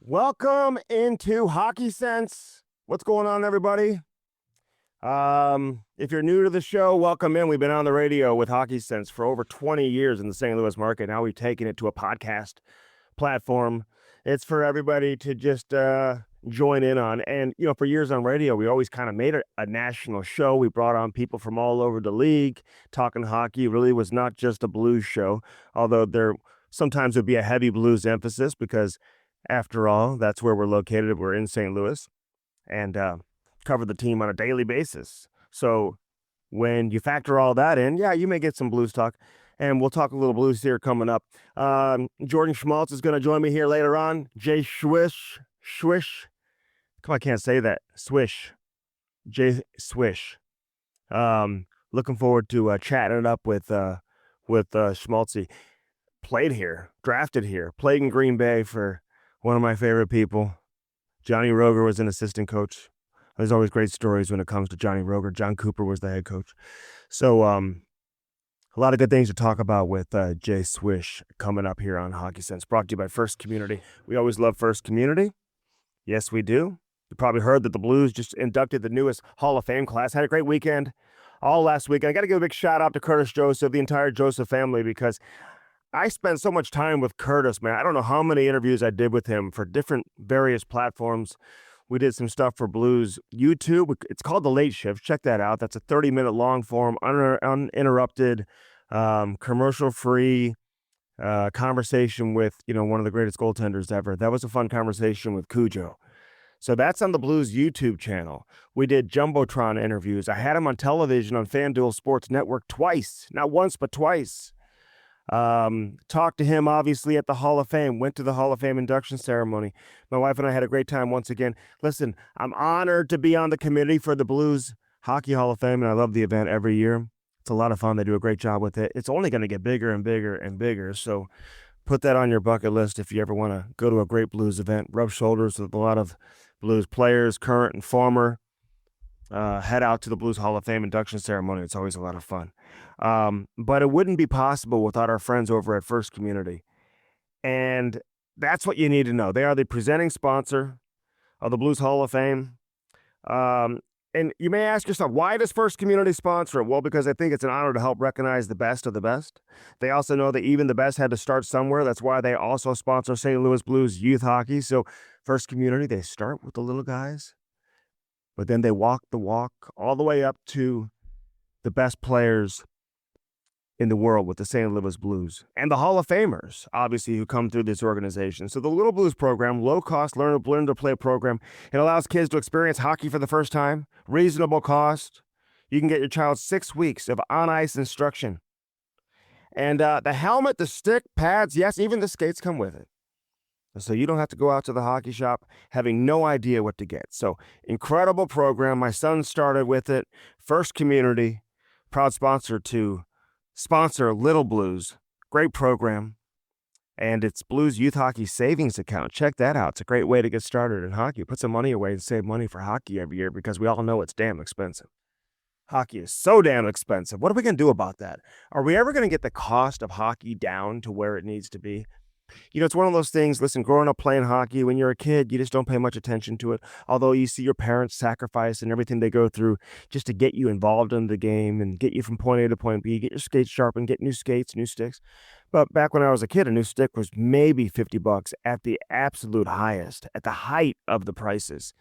Welcome into Hockey Sense. What's going on, everybody? If you're new to the show, welcome in. We've been on the radio with Hockey Sense for over 20 years in the St. Louis market. Now we've taken it to a podcast platform. It's for everybody to just join in on. And, for years on radio, we always kind of made it a national show. We brought on people from all over the league. Talking hockey really was not just a blues show, although there sometimes would be a heavy blues emphasis because, after all, that's where we're located. We're in St. Louis and cover the team on a daily basis. So when you factor all that in, yeah, you may get some blues talk. And we'll talk a little blues here coming up. Jordan Schmaltz is going to join me here later on. Jay Swish. Come on, I can't say that. Jay Swish. Looking forward to chatting it up with Schmaltzy. Played here, drafted here, played in Green Bay for one of my favorite people. Johnny Roger was an assistant coach. There's always great stories when it comes to Johnny Roger. John Cooper was the head coach. So, a lot of good things to talk about with Jay Swish coming up here on Hockey Sense, brought to you by First Community. We always love First Community. Yes, we do. You probably heard that the Blues just inducted the newest Hall of Fame class. Had a great weekend all last weekend. I got to give a big shout out to Curtis Joseph, the entire Joseph family, because I spent so much time with Curtis, man. I don't know how many interviews I did with him for different various platforms. We did some stuff for Blues YouTube. It's called The Late Shift. Check that out. That's a 30-minute long form, uninterrupted, commercial-free conversation with, one of the greatest goaltenders ever. That was a fun conversation with Cujo. So that's on the Blues YouTube channel. We did Jumbotron interviews. I had him on television on FanDuel Sports Network twice. Not once, but twice. Talked to him, obviously, at the Hall of Fame. Went to the Hall of Fame induction ceremony. My wife and I had a great time once again. Listen, I'm honored to be on the committee for the Blues Hockey Hall of Fame, and I love the event every year. It's a lot of fun. They do a great job with it. It's only going to get bigger and bigger and bigger, so put that on your bucket list if you ever want to go to a great Blues event. Rub shoulders with a lot of Blues players, current and former. Head out to the Blues Hall of Fame induction ceremony. It's always a lot of fun. But it wouldn't be possible without our friends over at First Community. And that's what you need to know. They are the presenting sponsor of the Blues Hall of Fame. And you may ask yourself, why does First Community sponsor it? Well, because I think it's an honor to help recognize the best of the best. They also know that even the best had to start somewhere. That's why they also sponsor St. Louis Blues youth hockey. So First Community, they start with the little guys, but then they walk the walk all the way up to the best players in the world with the St. Louis Blues and the Hall of Famers, obviously, who come through this organization. So the Little Blues program, low-cost learn-to-play program, it allows kids to experience hockey for the first time, reasonable cost. You can get your child 6 weeks of on-ice instruction. And the helmet, the stick, pads, yes, even the skates come with it. So you don't have to go out to the hockey shop having no idea what to get. So incredible program. My son started with it. First Community, proud sponsor to sponsor Little Blues. Great program. And it's Blues Youth Hockey Savings Account. Check that out. It's a great way to get started in hockey. Put some money away and save money for hockey every year because we all know it's damn expensive. Hockey is so damn expensive. What are we going to do about that? Are we ever going to get the cost of hockey down to where it needs to be? It's one of those things, listen, growing up playing hockey, when you're a kid, you just don't pay much attention to it. Although you see your parents sacrifice and everything they go through just to get you involved in the game and get you from point A to point B, get your skates sharpened, get new skates, new sticks. But back when I was a kid, a new stick was maybe $50 at the absolute highest, at the height of the prices.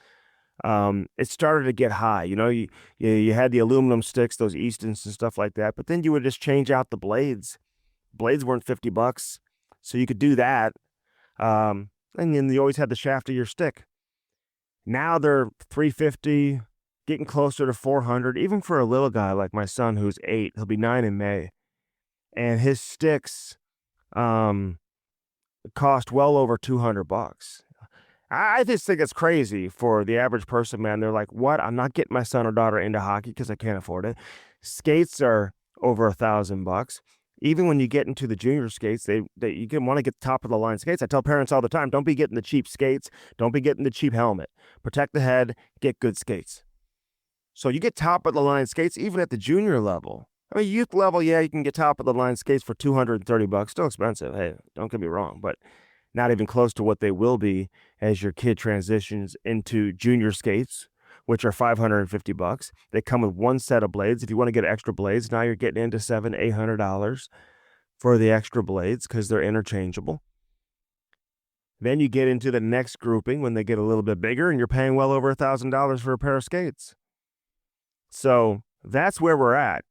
It started to get high. You had the aluminum sticks, those Eastons and stuff like that, but then you would just change out the blades. Blades weren't $50. So you could do that. And then you always had the shaft of your stick. Now they're $350, getting closer to $400, even for a little guy like my son who's 8. He'll be 9 in May. And his sticks cost well over $200. I just think it's crazy for the average person, man. They're like, what? I'm not getting my son or daughter into hockey because I can't afford it. Skates are over $1,000. Even when you get into the junior skates, you want to get top of the line skates. I tell parents all the time, don't be getting the cheap skates. Don't be getting the cheap helmet. Protect the head, get good skates. So you get top of the line skates even at the junior level. I mean, youth level, yeah, you can get top of the line skates for $230. Still expensive. Hey, don't get me wrong. But not even close to what they will be as your kid transitions into junior skates, which are $550. They come with one set of blades. If you want to get extra blades, now you're getting into $700-800 for the extra blades because they're interchangeable. Then you get into the next grouping when they get a little bit bigger, and you're paying well over $1,000 for a pair of skates. So that's where we're at.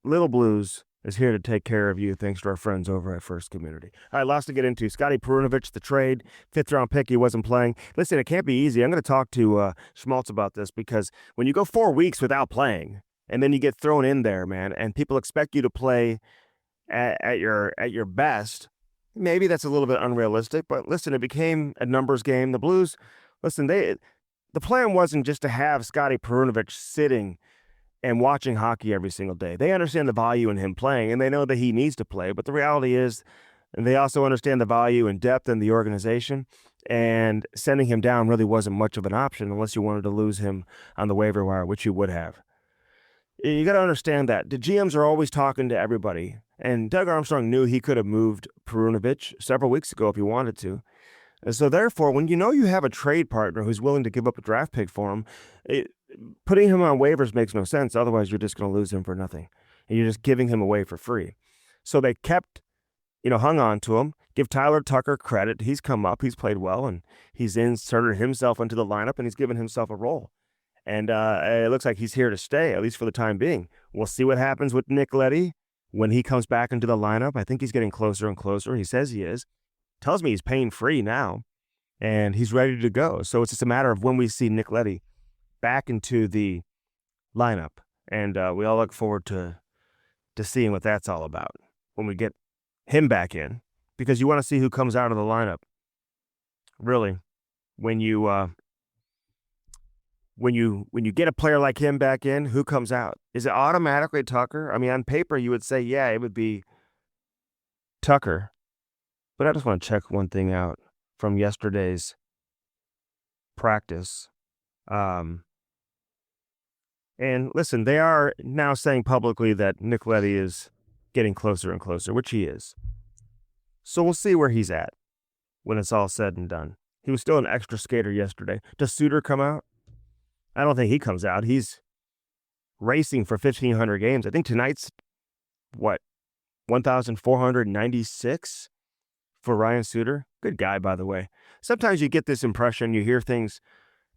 Little Blues is here to take care of you, thanks to our friends over at First Community. All right, lots to get into. Scotty Perunovich, the trade, 5th-round pick, he wasn't playing. Listen, it can't be easy. I'm going to talk to Schmaltz about this, because when you go 4 weeks without playing, and then you get thrown in there, man, and people expect you to play at your best, maybe that's a little bit unrealistic. But listen, it became a numbers game. The Blues, listen, the plan wasn't just to have Scotty Perunovich sitting and watching hockey every single day. They understand the value in him playing, and they know that he needs to play. But the reality is, and they also understand the value and depth in the organization, and sending him down really wasn't much of an option unless you wanted to lose him on the waiver wire, which you would have. You got to understand that. The GMs are always talking to everybody, and Doug Armstrong knew he could have moved Perunovich several weeks ago if he wanted to. And so therefore, when you know you have a trade partner who's willing to give up a draft pick for him, putting him on waivers makes no sense. Otherwise, you're just going to lose him for nothing, and you're just giving him away for free. So they kept, hung on to him. Give Tyler Tucker credit. He's come up. He's played well, and he's inserted himself into the lineup, and he's given himself a role. And it looks like he's here to stay, at least for the time being. We'll see what happens with Nick Leddy when he comes back into the lineup. I think he's getting closer and closer. He says he is. Tells me he's pain-free now, and he's ready to go. So it's just a matter of when we see Nick Leddy back into the lineup. And we all look forward to seeing what that's all about when we get him back in, because you want to see who comes out of the lineup. Really, when you get a player like him back in, who comes out? Is it automatically Tucker? I mean, on paper, you would say, yeah, it would be Tucker. But I just want to check one thing out from yesterday's practice. And listen, they are now saying publicly that Nick Leddy is getting closer and closer, which he is. So we'll see where he's at when it's all said and done. He was still an extra skater yesterday. Does Suter come out? I don't think he comes out. He's racing for 1,500 games. I think tonight's, 1,496 for Ryan Suter. Good guy, by the way. Sometimes you get this impression, you hear things,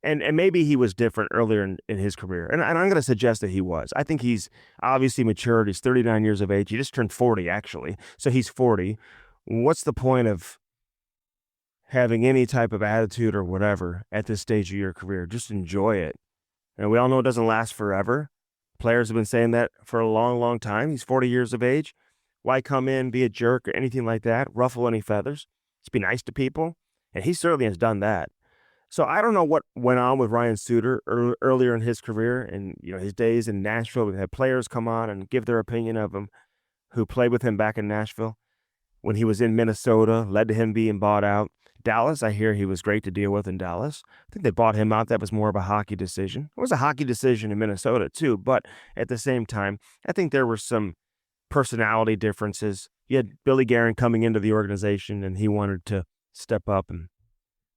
and maybe he was different earlier in his career. And I'm going to suggest that he was. I think he's obviously matured. He's 39 years of age. He just turned 40, actually. So he's 40. What's the point of having any type of attitude or whatever at this stage of your career? Just enjoy it. And we all know it doesn't last forever. Players have been saying that for a long, long time. He's 40 years of age. Why come in, be a jerk or anything like that, ruffle any feathers? Just be nice to people. And he certainly has done that. So I don't know what went on with Ryan Suter earlier in his career and his days in Nashville. We've had players come on and give their opinion of him who played with him back in Nashville when he was in Minnesota, led to him being bought out. Dallas, I hear he was great to deal with in Dallas. I think they bought him out. That was more of a hockey decision. It was a hockey decision in Minnesota too, but at the same time, I think there were some personality differences. You had Billy Guerin coming into the organization, and he wanted to step up and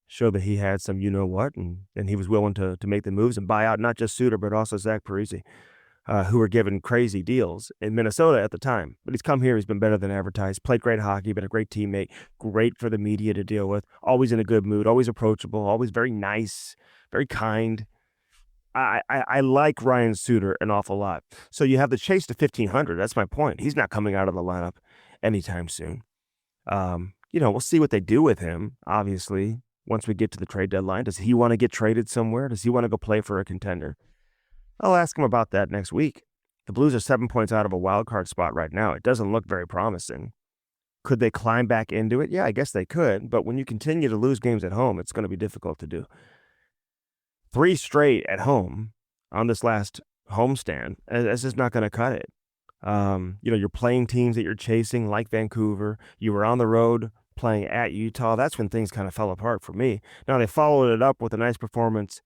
show that he had some you-know-what, and he was willing to make the moves and buy out not just Suter, but also Zach Parise, who were given crazy deals in Minnesota at the time. But he's come here. He's been better than advertised, played great hockey, been a great teammate, great for the media to deal with, always in a good mood, always approachable, always very nice, very kind. I like Ryan Suter an awful lot. So you have the chase to 1,500. That's my point. He's not coming out of the lineup anytime soon. We'll see what they do with him, obviously, once we get to the trade deadline. Does he want to get traded somewhere? Does he want to go play for a contender? I'll ask him about that next week. The Blues are 7 points out of a wild card spot right now. It doesn't look very promising. Could they climb back into it? Yeah, I guess they could. But when you continue to lose games at home, it's going to be difficult to do. 3 straight at home on this last homestand, that's just not going to cut it. You're playing teams that you're chasing, like Vancouver. You were on the road playing at Utah. That's when things kind of fell apart for me. Now, they followed it up with a nice performance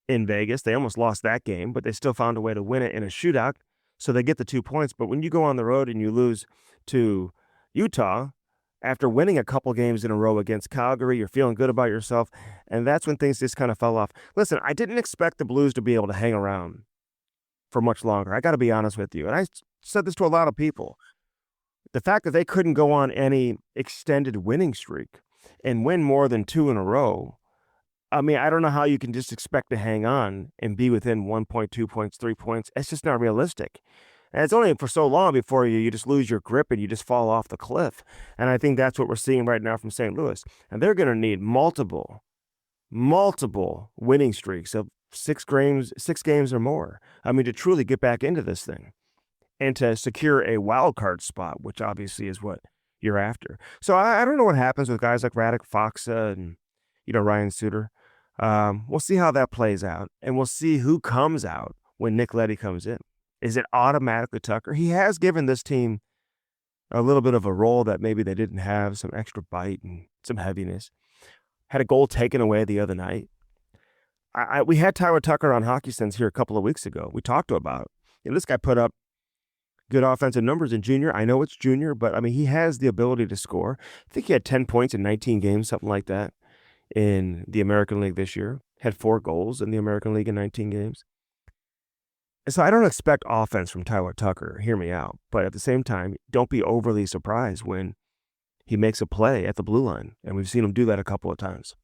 in Vegas. They almost lost that game, but they still found a way to win it in a shootout, so they get the 2 points. But when you go on the road and you lose to Utah, after winning a couple games in a row against Calgary, you're feeling good about yourself, and that's when things just kind of fell off. Listen, I didn't expect the Blues to be able to hang around for much longer. I got to be honest with you, and I said this to a lot of people. The fact that they couldn't go on any extended winning streak and win more than 2 in a row, I mean, I don't know how you can just expect to hang on and be within 1 point, 2 points, 3 points. It's just not realistic. And it's only for so long before you just lose your grip and you just fall off the cliff. And I think that's what we're seeing right now from St. Louis. And they're going to need multiple winning streaks of 6 games or more. I mean, to truly get back into this thing and to secure a wild card spot, which obviously is what you're after. So I don't know what happens with guys like Radek Faksa and, Ryan Suter. We'll see how that plays out, and we'll see who comes out when Nick Leddy comes in. Is it automatically Tucker? He has given this team a little bit of a role that maybe they didn't have, some extra bite and some heaviness. Had a goal taken away the other night. We had Tyler Tucker on Hockey Sense here a couple of weeks ago. We talked about it. This guy put up good offensive numbers in junior. I know it's junior, but, I mean, he has the ability to score. I think he had 10 points in 19 games, something like that, in the American League this year. Had 4 goals in the American League in 19 games. And so I don't expect offense from Tyler Tucker, hear me out. But at the same time, don't be overly surprised when he makes a play at the blue line. And we've seen him do that a couple of times.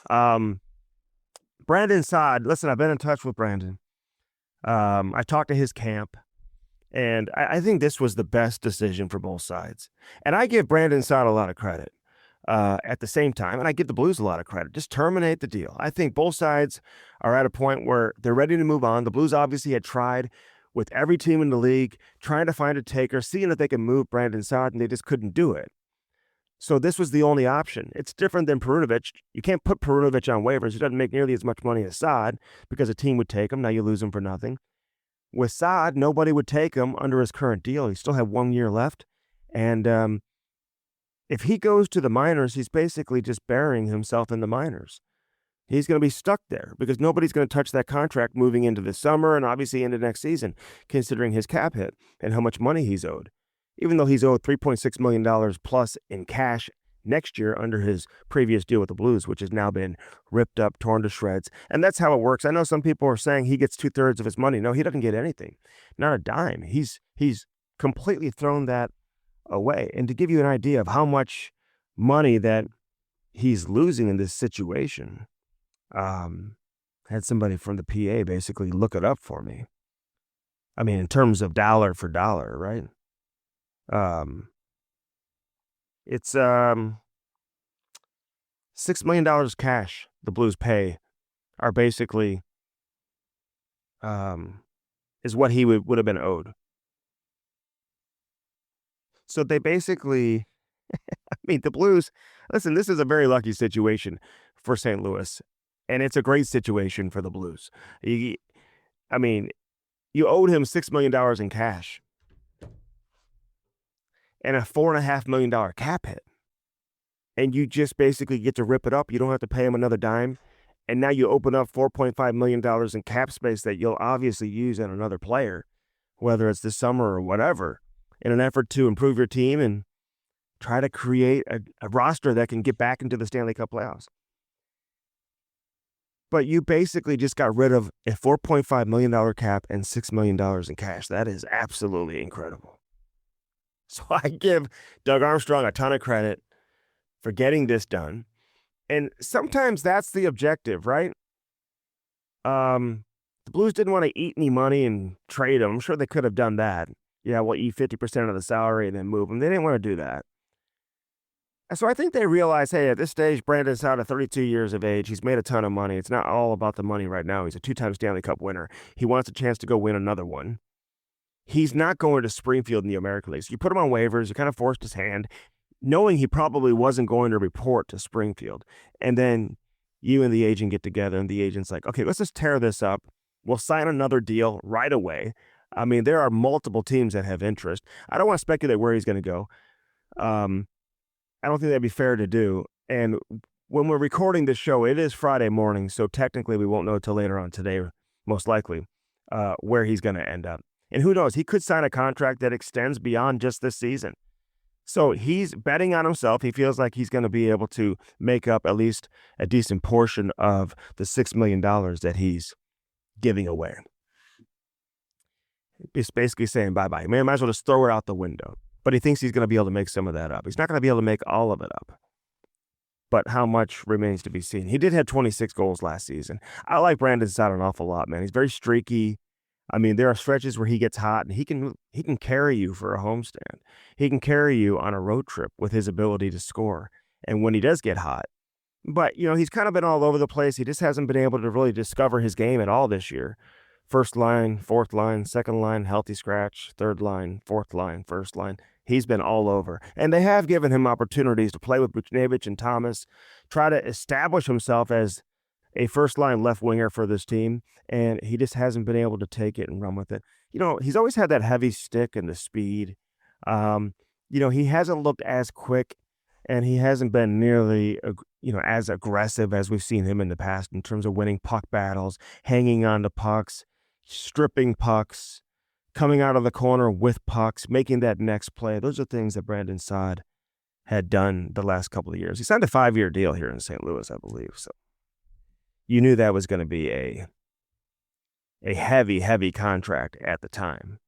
Brandon Saad, listen, I've been in touch with Brandon. I talked to his camp. And I think this was the best decision for both sides. And I give Brandon Saad a lot of credit. At the same time, and I give the Blues a lot of credit, just terminate the deal. I think both sides are at a point where they're ready to move on. The Blues obviously had tried with every team in the league, trying to find a taker, seeing if they can move Brandon Saad, and they just couldn't do it. So this was the only option. It's different than Perunovic. You can't put Perunovic on waivers. He doesn't make nearly as much money as Saad because a team would take him. Now you lose him for nothing. With Saad, nobody would take him under his current deal. He still had 1 year left, and if he goes to the minors, he's basically just burying himself in the minors. He's going to be stuck there because nobody's going to touch that contract moving into the summer and obviously into next season, considering his cap hit and how much money he's owed. Even though he's owed $3.6 million plus in cash next year under his previous deal with the Blues, which has now been ripped up, torn to shreds. And that's how it works. I know some people are saying he gets 2/3 of his money. No, he doesn't get anything. Not a dime. He's completely thrown that away. And to give you an idea of how much money that he's losing in this situation, had somebody from the PA basically look it up for me. I mean, in terms of dollar for dollar, right? It's $6 million cash the Blues pay are basically is what he would have been owed. So they basically, I mean, the Blues, listen, this is a very lucky situation for St. Louis, and it's a great situation for the Blues. You owed him $6 million in cash and a $4.5 million cap hit, and you just basically get to rip it up. You don't have to pay him another dime, and now you open up $4.5 million in cap space that you'll obviously use on another player, whether it's this summer or whatever, in an effort to improve your team and try to create a roster that can get back into the Stanley Cup playoffs. But you basically just got rid of a $4.5 million cap and $6 million in cash. That is absolutely incredible. So I give Doug Armstrong a ton of credit for getting this done. And sometimes that's the objective, right? The Blues didn't want to eat any money and trade him. I'm sure they could have done that. Yeah, we'll eat 50% of the salary and then move him. They didn't want to do that. And so I think they realized, hey, at this stage, Brandon's out at 32 years of age. He's made a ton of money. It's not all about the money right now. He's a 2-time Stanley Cup winner. He wants a chance to go win another one. He's not going to Springfield in the American League. So you put him on waivers. You kind of forced his hand, knowing he probably wasn't going to report to Springfield. And then you and the agent get together, and the agent's like, okay, let's just tear this up. We'll sign another deal right away. I mean, there are multiple teams that have interest. I don't want to speculate where he's going to go. I don't think that'd be fair to do. And when we're recording this show, it is Friday morning, so technically we won't know until later on today, most likely, where he's going to end up. And who knows? He could sign a contract that extends beyond just this season. So he's betting on himself. He feels like he's going to be able to make up at least a decent portion of the $6 million that he's giving away. He's basically saying bye-bye. Man, might as well just throw it out the window. But he thinks he's going to be able to make some of that up. He's not going to be able to make all of it up. But how much remains to be seen. He did have 26 goals last season. I like Brandon Saad an awful lot, man. He's very streaky. I mean, there are stretches where he gets hot, and he can carry you for a homestand. He can carry you on a road trip with his ability to score. And when he does get hot, but, he's kind of been all over the place. He just hasn't been able to really discover his game at all this year. First line, fourth line, second line, healthy scratch, third line, fourth line, first line. He's been all over. And they have given him opportunities to play with Buchnevich and Thomas, try to establish himself as a first-line left winger for this team, and he just hasn't been able to take it and run with it. He's always had that heavy stick and the speed. He hasn't looked as quick, and he hasn't been nearly, as aggressive as we've seen him in the past in terms of winning puck battles, hanging on to pucks, stripping pucks, coming out of the corner with pucks, making that next play. Those are things that Brandon Saad had done the last couple of years. He signed a 5-year deal here in St. Louis, I believe. So you knew that was going to be a heavy, heavy contract at the time,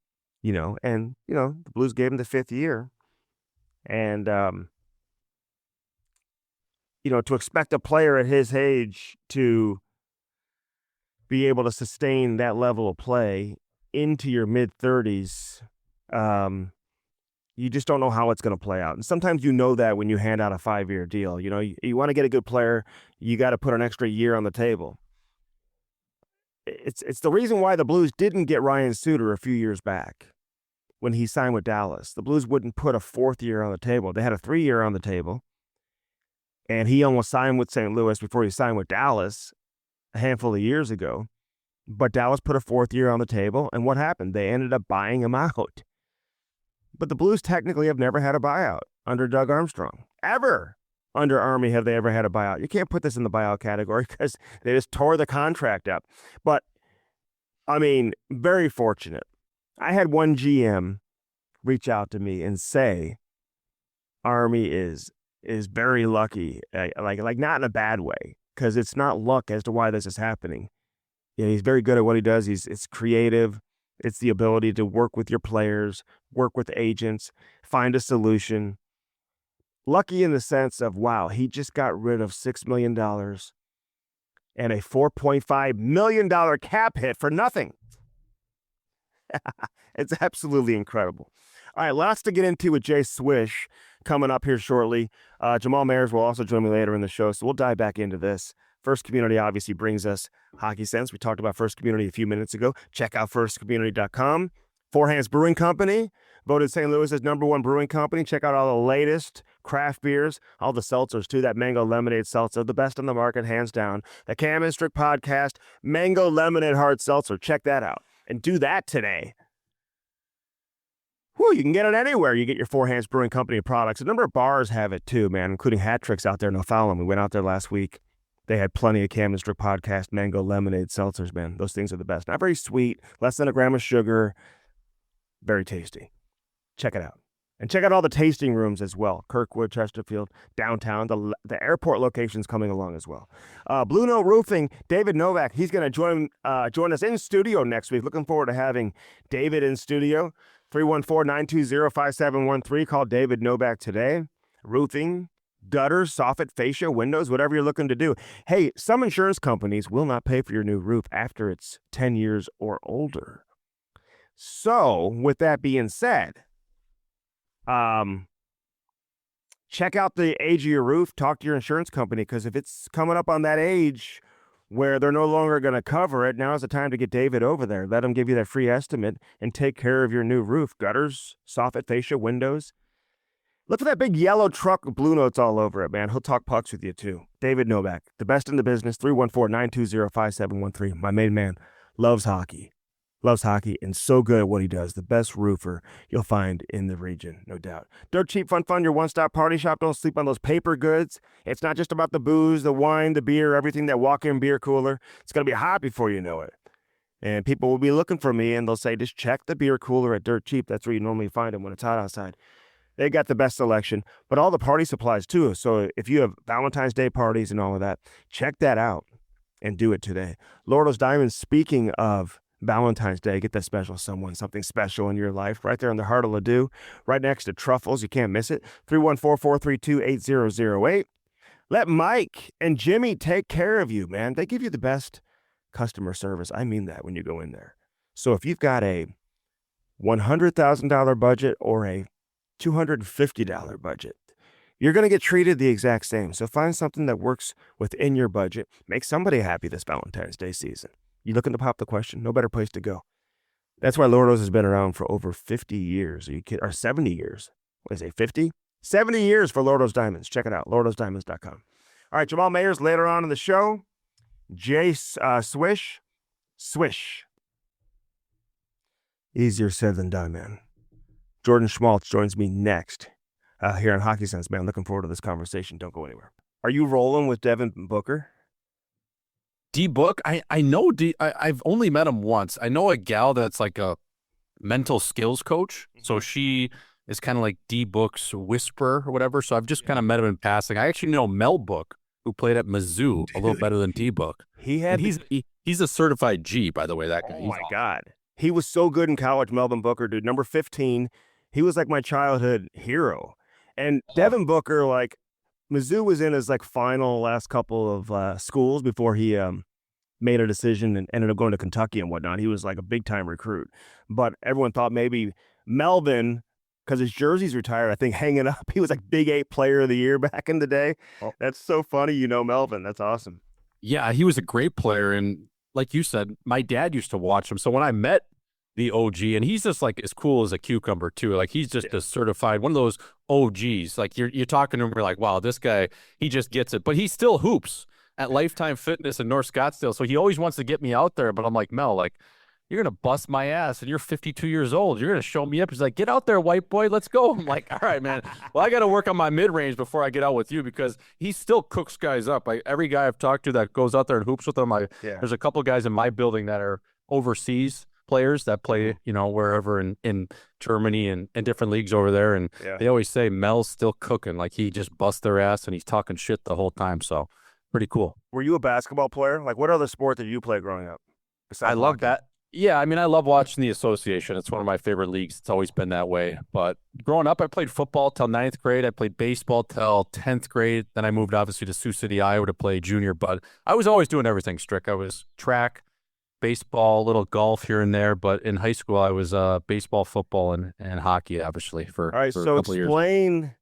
and, the Blues gave him the 5th year. And, to expect a player at his age to be able to sustain that level of play into your mid-30s, you just don't know how it's going to play out. And sometimes that when you hand out a 5-year deal. You want to get a good player, you got to put an extra year on the table. It's the reason why the Blues didn't get Ryan Suter a few years back when he signed with Dallas. The Blues wouldn't put a 4th year on the table. They had a 3-year on the table, and he almost signed with St. Louis before he signed with Dallas a handful of years ago. But Dallas put a 4th year on the table, and what happened? They ended up buying him out. But the Blues technically have never had a buyout under Doug Armstrong. Ever. Under Army have they ever had a buyout. You can't put this in the buyout category because they just tore the contract up. But, very fortunate. I had one GM reach out to me and say Army is very lucky, like not in a bad way, because it's not luck as to why this is happening. He's very good at what he does. It's creative. It's the ability to work with your players, work with agents, find a solution. Lucky in the sense of, wow, he just got rid of $6 million and a $4.5 million cap hit for nothing. It's absolutely incredible. All right, lots to get into with Jay Swish coming up here shortly. Jamal Mayers will also join me later in the show, so we'll dive back into this. First Community obviously brings us Hockey Sense. We talked about First Community a few minutes ago. Check out firstcommunity.com. Four Hands Brewing Company, voted St. Louis's #1 brewing company. Check out all the latest craft beers, all the seltzers too. That Mango Lemonade Seltzer, the best on the market, hands down. The Cam and Strick Podcast, Mango Lemonade Hard Seltzer. Check that out. And do that today. You can get it anywhere. You get your Four Hands Brewing Company products. A number of bars have it too, man, including Hat Tricks out there in O'Fallon. We went out there last week. They had plenty of Cam and Strick Podcast Mango Lemonade Seltzers, man. Those things are the best. Not very sweet, less than a gram of sugar. Very tasty. Check it out. And check out all the tasting rooms as well. Kirkwood, Chesterfield, downtown. The airport location's coming along as well. Blue Note Roofing, David Novak, he's going to join us in studio next week. Looking forward to having David in studio. 314-920-5713. Call David Novak today. Roofing, gutters, soffit, fascia, windows, whatever you're looking to do. Hey, some insurance companies will not pay for your new roof after it's 10 years or older. So, with that being said, check out the age of your roof. Talk to your insurance company, because if it's coming up on that age where they're no longer going to cover it, now's the time to get David over there. Let him give you that free estimate and take care of your new roof. Gutters, soffit, fascia, windows. Look for that big yellow truck with Blue Notes all over it, man. He'll talk pucks with you, too. David Novak, the best in the business, 314-920-5713. My main man loves hockey. And so good at what he does. The best roofer you'll find in the region, no doubt. Dirt Cheap Fun, your one-stop party shop. Don't sleep on those paper goods. It's not just about the booze, the wine, the beer, everything, that walk-in beer cooler. It's going to be hot before you know it. And people will be looking for me, and they'll say, just check the beer cooler at Dirt Cheap. That's where you normally find them when it's hot outside. They got the best selection, but all the party supplies too. So if you have Valentine's Day parties and all of that, check that out and do it today. Lordo's Diamonds, speaking of Valentine's Day, get that special someone, something special in your life, right there in the heart of Ladue, right next to Truffles. You can't miss it. 314-432-8008. Let Mike and Jimmy take care of you, man. They give you the best customer service. I mean that when you go in there. So if you've got a $100,000 budget or a $250 budget, you're going to get treated the exact same. So find something that works within your budget. Make somebody happy this Valentine's Day season. You looking to pop the question? No better place to go. That's why Lordo's has been around for over 50 years. Are you kidding? Or 70 years. What is it, 50? 70 years for Lordo's Diamonds. Check it out, lordosdiamonds.com. All right, Jamal Mayers later on in the show. Jay Swish. Easier said than done, man. Jordan Schmaltz joins me next here on Hockey Sense, man. Looking forward to this conversation. Don't go anywhere. Are you rolling with Devin Booker? D-Book, I know I've only met him once. I know a gal that's like a mental skills coach. So she is kind of like D-Book's whisperer or whatever. So I've just kind of met him in passing. I actually know Mel Book, who played at Mizzou, a little better than D-Book. He's a certified G, by the way, that guy. Oh, my God. He was so good in college, Melvin Booker, dude. Number 15. He was like my childhood hero. And Devin Booker, like, Mizzou was in his like final last couple of schools before he made a decision and ended up going to Kentucky and whatnot. He was like a big time recruit, but everyone thought maybe Melvin, because his jersey's retired, I think hanging up. He was like Big 8 Player of the Year back in the day. Oh. That's so funny, you know Melvin. That's awesome. Yeah, he was a great player, and like you said, my dad used to watch him. So when I met the OG, and he's just like as cool as a cucumber too. Like he's just a certified one of those OGs. Like you're talking to him, you're like, wow, this guy, he just gets it. But he still hoops at Lifetime Fitness in North Scottsdale. So he always wants to get me out there. But I'm like, Mel, like you're gonna bust my ass, and you're 52 years old. You're gonna show me up. He's like, get out there, white boy, let's go. I'm like, all right, man. Well, I got to work on my mid range before I get out with you because he still cooks guys up. Every guy I've talked to that goes out there and hoops with him, there's a couple guys in my building that are overseas players that play, you know, wherever in Germany and different leagues over there. And they always say Mel's still cooking. Like he just busts their ass and he's talking shit the whole time. So pretty cool. Were you a basketball player? Like what other sport did you play growing up? I love that. Yeah, I mean, I love watching the association. It's one of my favorite leagues. It's always been that way. But growing up, I played football till 9th grade. I played baseball till 10th grade. Then I moved, obviously, to Sioux City, Iowa to play junior. But I was always doing everything, Strick. I was track, baseball, a little golf here and there. But in high school, I was baseball, football, and hockey, obviously, for a couple of years. Explain,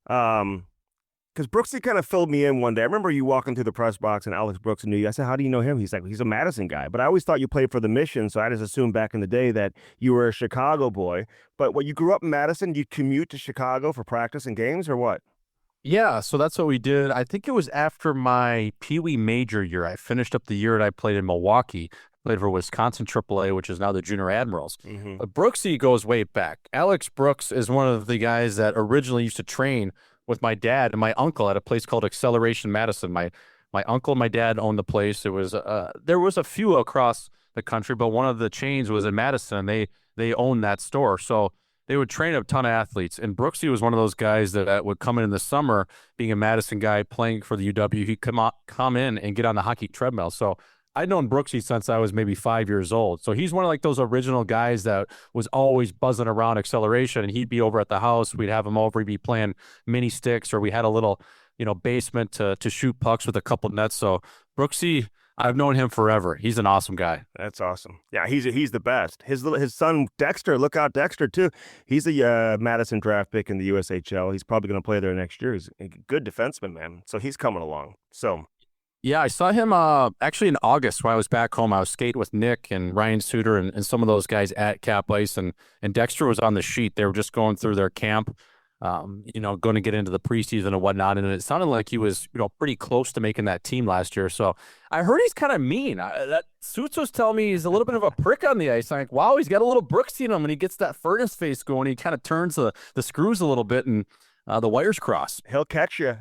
because Brooksy kind of filled me in one day. I remember you walking through the press box and Alex Brooks knew you. I said, how do you know him? He's like, he's a Madison guy. But I always thought you played for the Mission, so I just assumed back in the day that you were a Chicago boy. But when you grew up in Madison, you commute to Chicago for practice and games or what? Yeah, so that's what we did. I think it was after my Pee Wee major year. I finished up the year that I played in Milwaukee. Played for Wisconsin AAA, which is now the Junior Admirals. But Brooksy goes way back. Alex Brooks is one of the guys that originally used to train with my dad and my uncle at a place called Acceleration Madison. My uncle and my dad owned the place. It was there was a few across the country, but one of the chains was in Madison. They owned that store, so they would train a ton of athletes. And Brooksy was one of those guys that would come in the summer, being a Madison guy playing for the UW. He'd come in and get on the hockey treadmill. So I'd known Brooksy since I was maybe 5 years old. So he's one of like those original guys that was always buzzing around Acceleration, and he'd be over at the house. We'd have him over. He'd be playing mini sticks, or we had a little, basement to shoot pucks with a couple nets. So Brooksy, I've known him forever. He's an awesome guy. That's awesome. Yeah, he's the best. His son Dexter, look out Dexter too. He's a Madison draft pick in the USHL. He's probably going to play there next year. He's a good defenseman, man. So he's coming along. So. Yeah, I saw him actually in August when I was back home. I was skating with Nick and Ryan Suter and some of those guys at Cap Ice, and Dexter was on the sheet. They were just going through their camp, going to get into the preseason and whatnot, and it sounded like he was, pretty close to making that team last year. So I heard he's kind of mean. That Suits was telling me he's a little bit of a prick on the ice. I'm like, wow, he's got a little Brooksy in him, and he gets that furnace face going. He kind of turns the screws a little bit, and the wires cross. He'll catch you.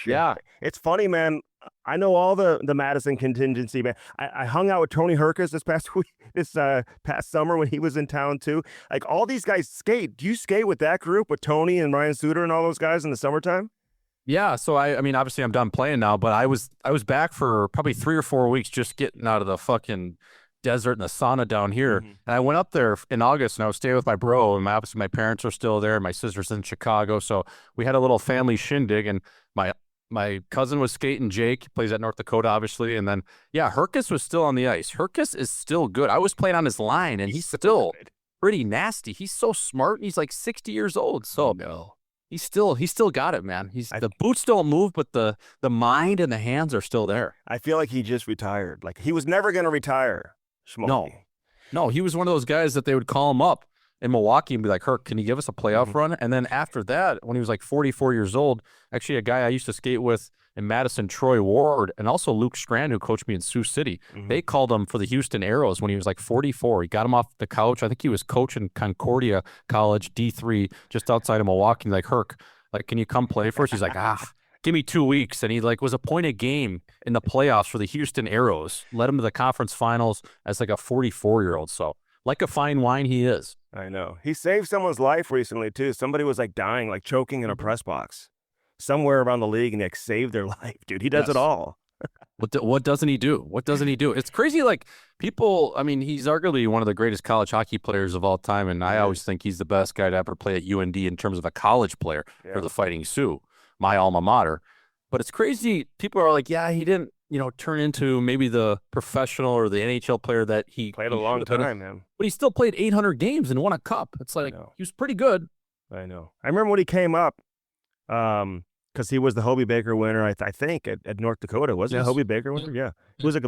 Yeah. It's funny, man. I know all the Madison contingency, man. I hung out with Tony Herkus this past week, this past summer when he was in town too. Like all these guys skate. Do you skate with that group with Tony and Ryan Suter and all those guys in the summertime? Yeah, so I mean, obviously I'm done playing now, but I was back for probably 3 or 4 weeks just getting out of the fucking desert and the sauna down here. Mm-hmm. And I went up there in August and I was staying with my bro, and obviously my parents are still there. My sister's in Chicago, so we had a little family shindig, and my cousin was skating. Jake plays at North Dakota, obviously, and then yeah, Herkus was still on the ice. Herkus is still good. I was playing on his line, and he's still pretty nasty. He's so smart, and he's like 60 years old. So No. he's still got it, man. The boots don't move, but the mind and the hands are still there. I feel like he just retired. Like he was never going to retire. Schmaltz. No, he was one of those guys that they would call him up in Milwaukee and be like, Herc, can you give us a playoff run? And then after that, when he was like 44 years old, actually a guy I used to skate with in Madison, Troy Ward, and also Luke Strand, who coached me in Sioux City, they called him for the Houston Aeros when he was like 44. He got him off the couch. I think he was coaching Concordia College, D3, just outside of Milwaukee. Like, Herc, like, can you come play for us? He's like, give me 2 weeks. And he like was a point a game in the playoffs for the Houston Aeros, led him to the conference finals as like a 44-year-old. So like a fine wine he is. I know. He saved someone's life recently too. Somebody was like dying, like choking in a press box somewhere around the league, and like saved their life, dude. He does it all. What doesn't he do? What doesn't he do? It's crazy. Like people, I mean, he's arguably one of the greatest college hockey players of all time. And I always think he's the best guy to ever play at UND in terms of a college player for the Fighting Sioux, my alma mater. But it's crazy. People are like, yeah, he didn't, turn into maybe the professional or the NHL player that he Played a long time, man. But he still played 800 games and won a cup. It's like, he was pretty good. I know. I remember when he came up, because he was the Hobie Baker winner, I think, at North Dakota. Wasn't he a Hobie Baker winner? Yeah. It was like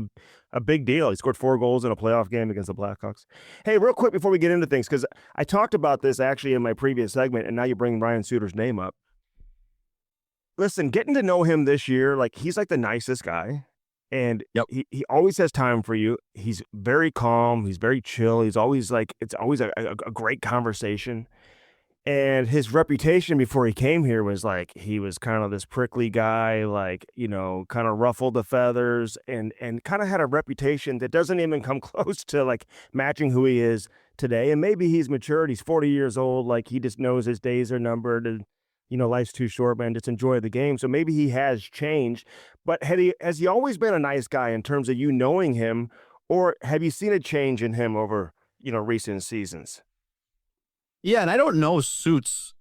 a big deal. He scored 4 goals in a playoff game against the Blackhawks. Hey, real quick before we get into things, because I talked about this actually in my previous segment, and now you bring Ryan Suter's name up. Listen, getting to know him this year, like he's like the nicest guy. And he always has time for you. He's very calm. He's very chill. He's always like, it's always a great conversation. And his reputation before he came here was like, he was kind of this prickly guy, like, kind of ruffled the feathers and kind of had a reputation that doesn't even come close to like matching who he is today. And maybe he's matured. He's 40 years old. Like he just knows his days are numbered and, life's too short, man. Just enjoy the game. So maybe he has changed, but has he always been a nice guy in terms of you knowing him, or have you seen a change in him over, recent seasons? Yeah, and I don't know Suits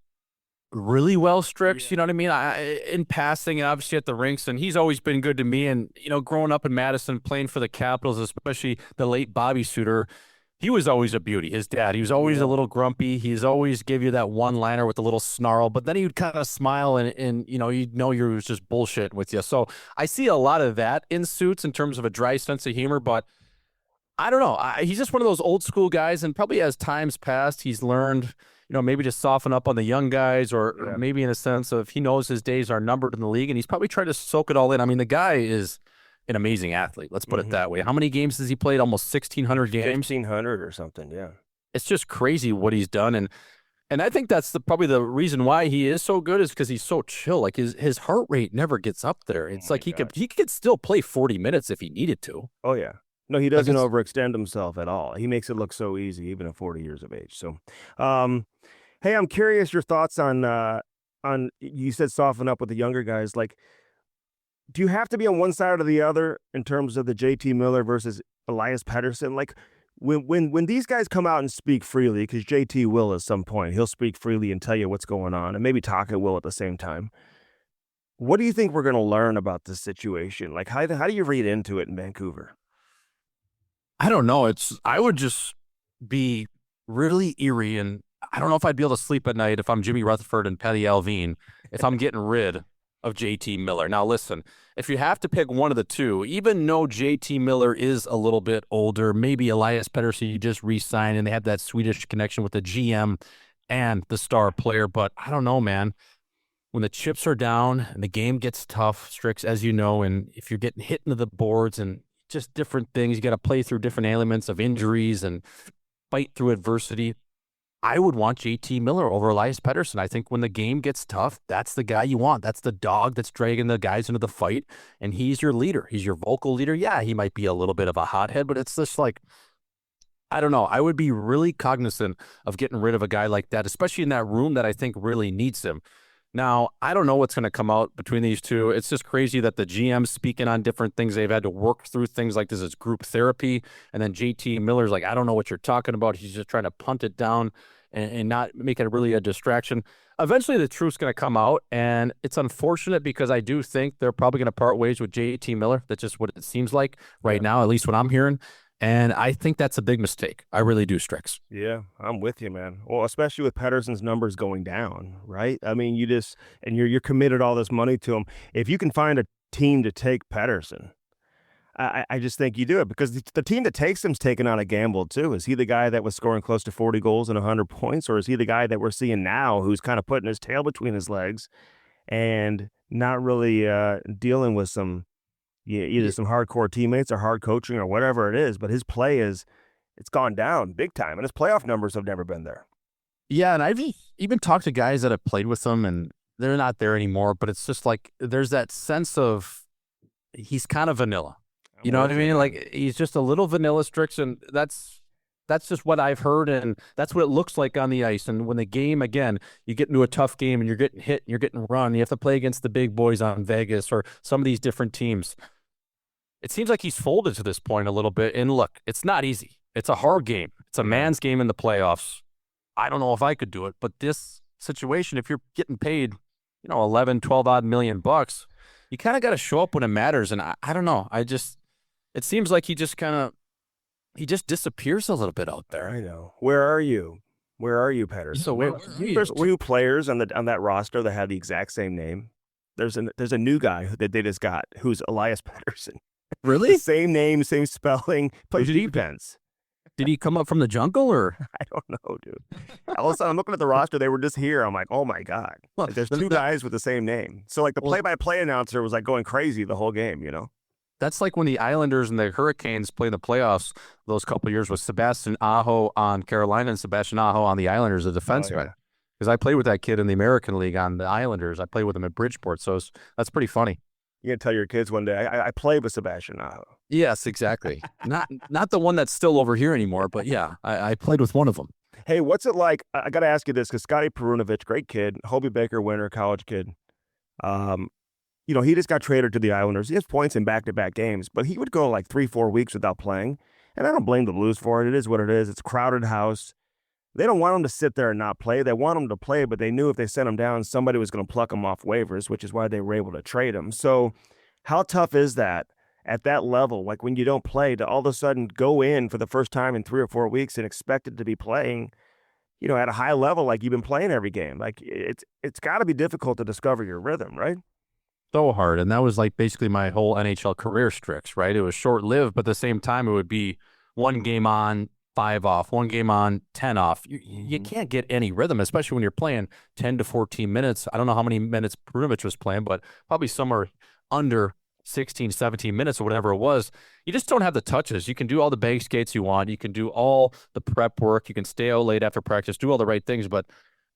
really well, Strix. You know what I mean? In passing, and obviously at the rinks, and he's always been good to me. And growing up in Madison, playing for the Capitals, especially the late Bobby Suter, he was always a beauty. His dad, he was always a little grumpy. He's always give you that one-liner with a little snarl, but then he would kind of smile and you'd know you was just bullshitting with you. So I see a lot of that in Suits in terms of a dry sense of humor, but I don't know. He's just one of those old school guys, and probably as time's passed, he's learned, maybe to soften up on the young guys, or maybe in a sense of he knows his days are numbered in the league, and he's probably tried to soak it all in. I mean, the guy is an amazing athlete. Let's put it that way. How many games has he played? Almost 1,600 games. 1,500 or something. Yeah. It's just crazy what he's done, and I think that's probably the reason why he is so good is because he's so chill. Like his heart rate never gets up there. It's like he could still play 40 minutes if he needed to. Oh yeah. No, he doesn't overextend himself at all. He makes it look so easy, even at 40 years of age. So, hey, I'm curious your thoughts on you said soften up with the younger guys. Like, do you have to be on one side or the other in terms of the JT Miller versus Elias Pettersson? Like, when these guys come out and speak freely, because JT will at some point, he'll speak freely and tell you what's going on, and maybe Taka will at the same time. What do you think we're going to learn about this situation? Like, how do you read into it in Vancouver? I don't know. I would just be really eerie, and I don't know if I'd be able to sleep at night if I'm Jimmy Rutherford and Patty Alvin, if I'm getting rid of JT Miller. Now, listen, if you have to pick one of the two, even though JT Miller is a little bit older, maybe Elias Pettersson you just re-signed and they have that Swedish connection with the GM and the star player, but I don't know, man. When the chips are down and the game gets tough, Strix, as you know, and if you're getting hit into the boards and just different things, you got to play through different elements of injuries and fight through adversity. I would want JT Miller over Elias Pettersson. I think when the game gets tough, that's the guy you want. That's the dog that's dragging the guys into the fight, and he's your leader. He's your vocal leader. Yeah, he might be a little bit of a hothead, but it's just like, I don't know. I would be really cognizant of getting rid of a guy like that, especially in that room that I think really needs him. Now, I don't know what's going to come out between these two. It's just crazy that the GM's speaking on different things. They've had to work through things like this as group therapy. And then JT Miller's like, I don't know what you're talking about. He's just trying to punt it down and not make it really a distraction. Eventually, the truth's going to come out. And it's unfortunate because I do think they're probably going to part ways with JT Miller. That's just what it seems like right now, at least what I'm hearing. And I think that's a big mistake. I really do, Strix. Yeah, I'm with you, man. Well, especially with Pedersen's numbers going down, right? I mean, you're committed all this money to him. If you can find a team to take Pedersen, I just think you do it because the team that takes him's taking on a gamble too. Is he the guy that was scoring close to 40 goals and 100 points, or is he the guy that we're seeing now who's kind of putting his tail between his legs and not really dealing with some either some hardcore teammates or hard coaching or whatever it is, but his play it's gone down big time, and his playoff numbers have never been there. Yeah, and I've even talked to guys that have played with him, and they're not there anymore, but it's just like there's that sense of he's kind of vanilla. You know what I mean? Like he's just a little vanilla Strix, and that's just what I've heard, and that's what it looks like on the ice. And when the game, again, you get into a tough game and you're getting hit and you're getting run, you have to play against the big boys on Vegas or some of these different teams. It seems like he's folded to this point a little bit. And look, it's not easy. It's a hard game. It's a man's game in the playoffs. I don't know if I could do it, but this situation, if you're getting paid, 11, 12 odd million bucks, you kind of got to show up when it matters. And I don't know. It seems like he just disappears a little bit out there. I know. Where are you? Where are you, Pedersen? So there's two players on that roster that have the exact same name. There's a new guy that they just got who's Elias Pettersson. Really? Same name, same spelling, plays defense. Did he come up from the jungle or? I don't know, dude. All of a sudden, I'm looking at the roster. They were just here. I'm like, oh my God. Like, there's two guys with the same name. So like the play-by-play announcer was like going crazy the whole game, That's like when the Islanders and the Hurricanes played the playoffs those couple of years with Sebastian Aho on Carolina and Sebastian Aho on the Islanders, the defenseman. Because I played with that kid in the American League on the Islanders. I played with him at Bridgeport, so that's pretty funny. You can tell your kids one day, I played with Sebastian Aho. Yes, exactly. not the one that's still over here anymore, but yeah, I played with one of them. Hey, what's it like? I got to ask you this because Scotty Perunovich, great kid, Hobie Baker winner, college kid. He just got traded to the Islanders. He has points in back-to-back games, but he would go like 3-4 weeks without playing. And I don't blame the Blues for it. It is what it is. It's a crowded house. They don't want him to sit there and not play. They want him to play, but they knew if they sent him down, somebody was going to pluck him off waivers, which is why they were able to trade him. So how tough is that at that level, like when you don't play, to all of a sudden go in for the first time in 3 or 4 weeks and expect it to be playing, at a high level like you've been playing every game? Like it's got to be difficult to discover your rhythm, right? So hard. And that was like basically my whole NHL career, Strix, right? It was short-lived, but at the same time, it would be one game on, 5 off, one game on, 10 off. You can't get any rhythm, especially when you're playing 10 to 14 minutes. I don't know how many minutes Perunovich was playing, but probably somewhere under 16, 17 minutes or whatever it was. You just don't have the touches. You can do all the bank skates you want. You can do all the prep work. You can stay out late after practice, do all the right things, but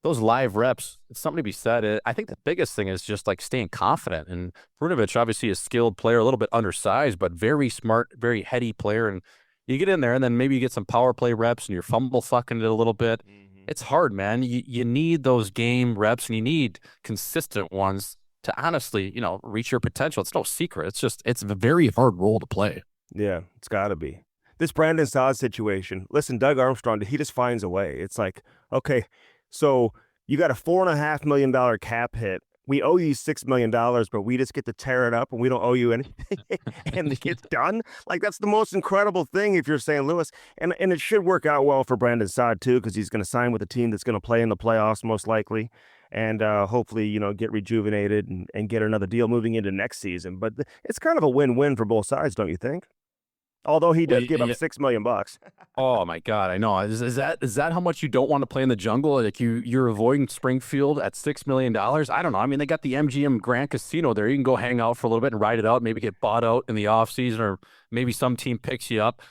those live reps, it's something to be said. I think the biggest thing is just like staying confident. And Perunovich, obviously a skilled player, a little bit undersized, but very smart, very heady player. And you get in there and then maybe you get some power play reps and you're fumble fucking it a little bit. It's hard, man. You need those game reps and you need consistent ones to honestly, reach your potential. It's no secret. It's a very hard role to play. Yeah, it's got to be. This Brandon Saad situation, listen, Doug Armstrong, he just finds a way. It's like, okay, so you got a $4.5 million cap hit. We owe you $6 million, but we just get to tear it up and we don't owe you anything and it's done. Like, that's the most incredible thing if you're St. Louis. And it should work out well for Brandon Saad, too, because he's going to sign with a team that's going to play in the playoffs most likely and hopefully, get rejuvenated and get another deal moving into next season. But it's kind of a win-win for both sides, don't you think? Although he did give up $6 million. Oh my God, I know. Is that how much you don't want to play in the jungle? Like you're avoiding Springfield at $6 million? I don't know. I mean, they got the MGM Grand Casino there. You can go hang out for a little bit and ride it out. Maybe get bought out in the off season, or maybe some team picks you up.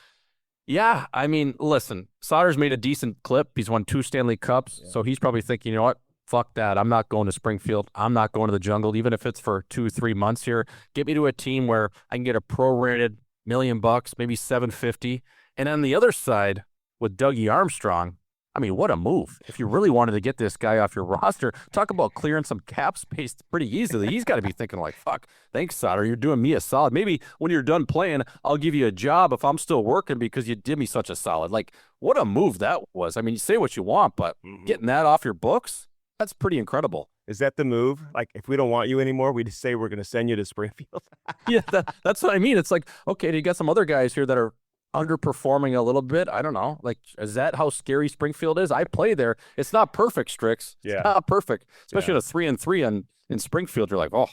Yeah, I mean, listen, Sauter's made a decent clip. He's won 2 Stanley Cups, so he's probably thinking, you know what? Fuck that. I'm not going to Springfield. I'm not going to the jungle, even if it's for 2, 3 months here. Get me to a team where I can get a prorated $1 million, maybe 750. And on the other side, with Dougie Armstrong, I mean, what a move. If you really wanted to get this guy off your roster, talk about clearing some cap space pretty easily. He's got to be thinking like, fuck, thanks, Sauter. You're doing me a solid. Maybe when you're done playing, I'll give you a job if I'm still working because you did me such a solid. Like, what a move that was. I mean, you say what you want, but getting that off your books, that's pretty incredible. Is that the move? Like, if we don't want you anymore, we just say we're going to send you to Springfield. Yeah, that's what I mean. It's like, okay, you got some other guys here that are underperforming a little bit. I don't know. Like, is that how scary Springfield is? I play there. It's not perfect, Strix. It's not perfect. Especially at a 3-3 in Springfield. You're like, oh,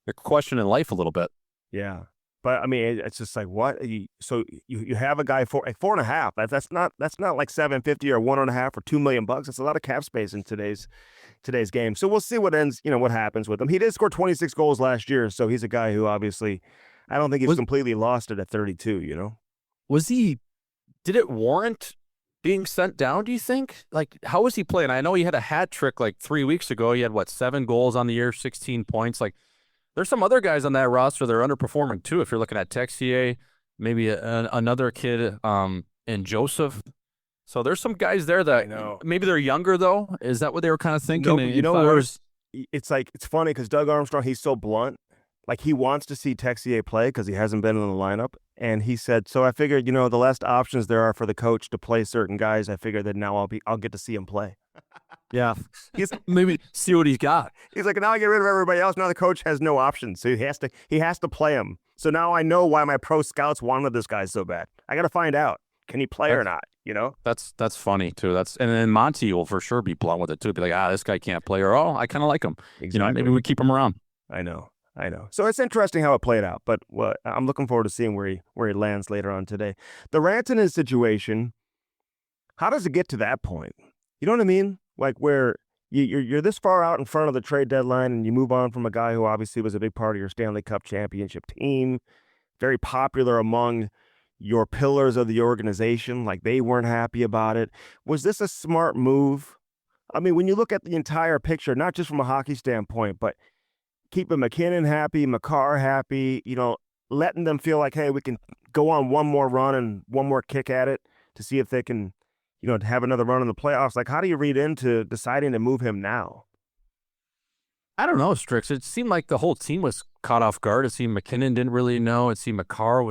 you're questioning life a little bit. Yeah. But I mean, it's just like, what? So you have a guy for like 4.5. That's not like 750 or 1.5 or $2 million. That's a lot of cap space in today's game. So we'll see what happens with him. He did score 26 goals last year, so he's a guy who obviously, I don't think he's completely lost it at 32. Did it warrant being sent down, do you think? Like, how was he playing? I know he had a hat trick like 3 weeks ago. He had, 7 goals on the year, 16 points. Like, there's some other guys on that roster that are underperforming too. If you're looking at Texier, maybe another kid in Joseph. So there's some guys there that maybe they're younger, though. Is that what they were kind of thinking? It's like, it's funny because Doug Armstrong, he's so blunt. Like, he wants to see Texier play because he hasn't been in the lineup. And he said, so I figured, the less options there are for the coach to play certain guys, I figured that now I'll get to see him play. Yeah. He's maybe see what he's got. He's like, now I get rid of everybody else. Now the coach has no options. So he has to play him. So now I know why my pro scouts wanted this guy so bad. I got to find out. Can he play or not? That's funny too. And then Monty will for sure be blunt with it too. Be like, this guy can't play, or I kind of like him. Exactly. Maybe we keep him around. I know. So it's interesting how it played out, but I'm looking forward to seeing where he lands later on today. The Rantanen situation, how does it get to that point? You know what I mean? Like, where you're this far out in front of the trade deadline and you move on from a guy who obviously was a big part of your Stanley Cup championship team, very popular among your pillars of the organization. Like, they weren't happy about it. Was this a smart move? I mean, when you look at the entire picture, not just from a hockey standpoint, but keeping McKinnon happy, Makar happy, letting them feel like, hey, we can go on one more run and one more kick at it to see if they can, have another run in the playoffs. Like, how do you read into deciding to move him now? I don't know, Strix. It seemed like the whole team was caught off guard. It seemed McKinnon didn't really know. It seemed Makar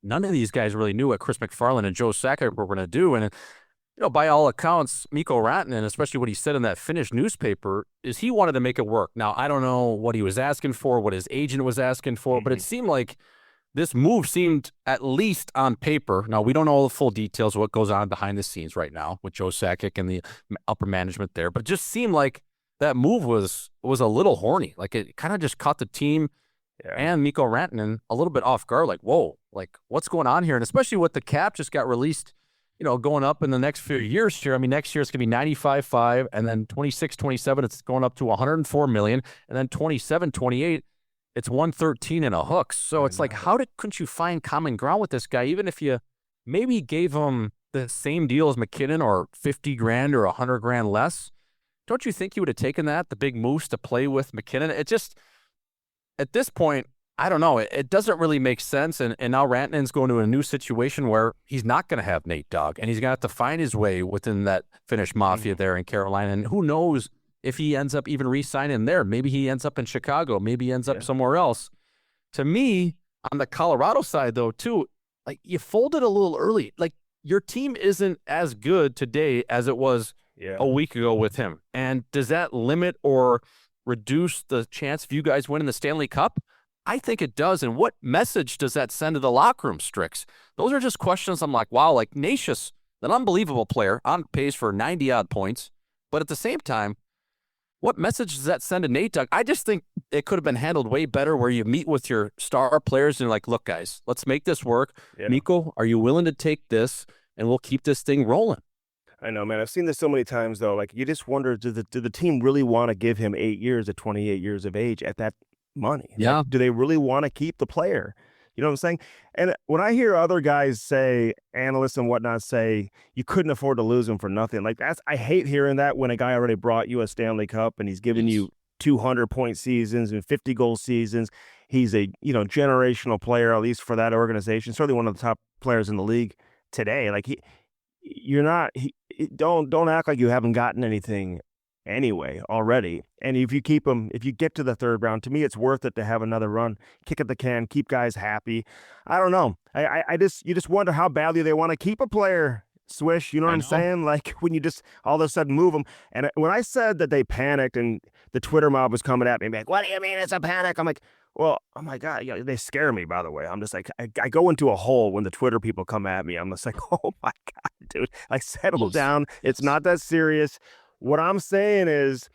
none of these guys really knew what Chris McFarland and Joe Sakic were going to do. And by all accounts, Mikko Rantanen, especially what he said in that Finnish newspaper, is he wanted to make it work. Now, I don't know what he was asking for, what his agent was asking for, but it seemed like this move seemed, at least on paper. Now, we don't know all the full details of what goes on behind the scenes right now with Joe Sakic and the upper management there, but it just seemed like that move was a little horny. Like, it kind of just caught the team and Mikko Rantanen a little bit off guard. Like, whoa, like, what's going on here? And especially with the cap just got released, going up in the next few years here. I mean, next year it's going to be 95.5, and then 26, 27, it's going up to 104 million, and then 27, 28, it's 113 and a hook. So it's like, couldn't you find common ground with this guy, even if you maybe gave him the same deal as McKinnon or 50 grand or 100 grand less? Don't you think you would have taken that, the big moves to play with McKinnon? It just, at this point, I don't know. It doesn't really make sense. And now Rantanen's going to a new situation where he's not going to have Nate Dogg, and he's going to have to find his way within that Finnish mafia there in Carolina. And who knows if he ends up even re-signing there. Maybe he ends up in Chicago. Maybe he ends up somewhere else. To me, on the Colorado side, though, too, like, you folded a little early. Like, your team isn't as good today as it was a week ago with him. And does that limit or reduce the chance of you guys winning the Stanley Cup? I think it does. And what message does that send to the locker room, Strix? Those are just questions. I'm like, wow, like, Nashus, an unbelievable player, on pace for 90-odd points. But at the same time, what message does that send to Nate Dogg? I just think it could have been handled way better, where you meet with your star players and you're like, look, guys, let's make this work. Yeah. Mikko, are you willing to take this, and we'll keep this thing rolling? I know, man. I've seen this so many times, though. Like, you just wonder, do the team really want to give him 8 years at 28 years of age at that money? Yeah. Like, do they really want to keep the player? You know what I'm saying? And when I hear other guys say, analysts and whatnot say, you couldn't afford to lose him for nothing. Like I hate hearing that when a guy already brought you a Stanley Cup and he's giving you 200-point seasons and 50-goal seasons. He's a, generational player, at least for that organization. Certainly one of the top players in the league today. Like don't act like you haven't gotten anything anyway already. And if you keep him, if you get to the third round, to me, it's worth it to have another run, kick at the can, keep guys happy. I don't know. You just wonder how badly they want to keep a player. Swish, you know what I'm saying? Like when you just all of a sudden move them. And when I said that they panicked and the Twitter mob was coming at me, like, what do you mean it's a panic? I'm like, well, oh my God, they scare me, by the way. I'm just like, I go into a hole when the Twitter people come at me. I'm just like, oh my God, dude, like settle down. It's not that serious. What I'm saying is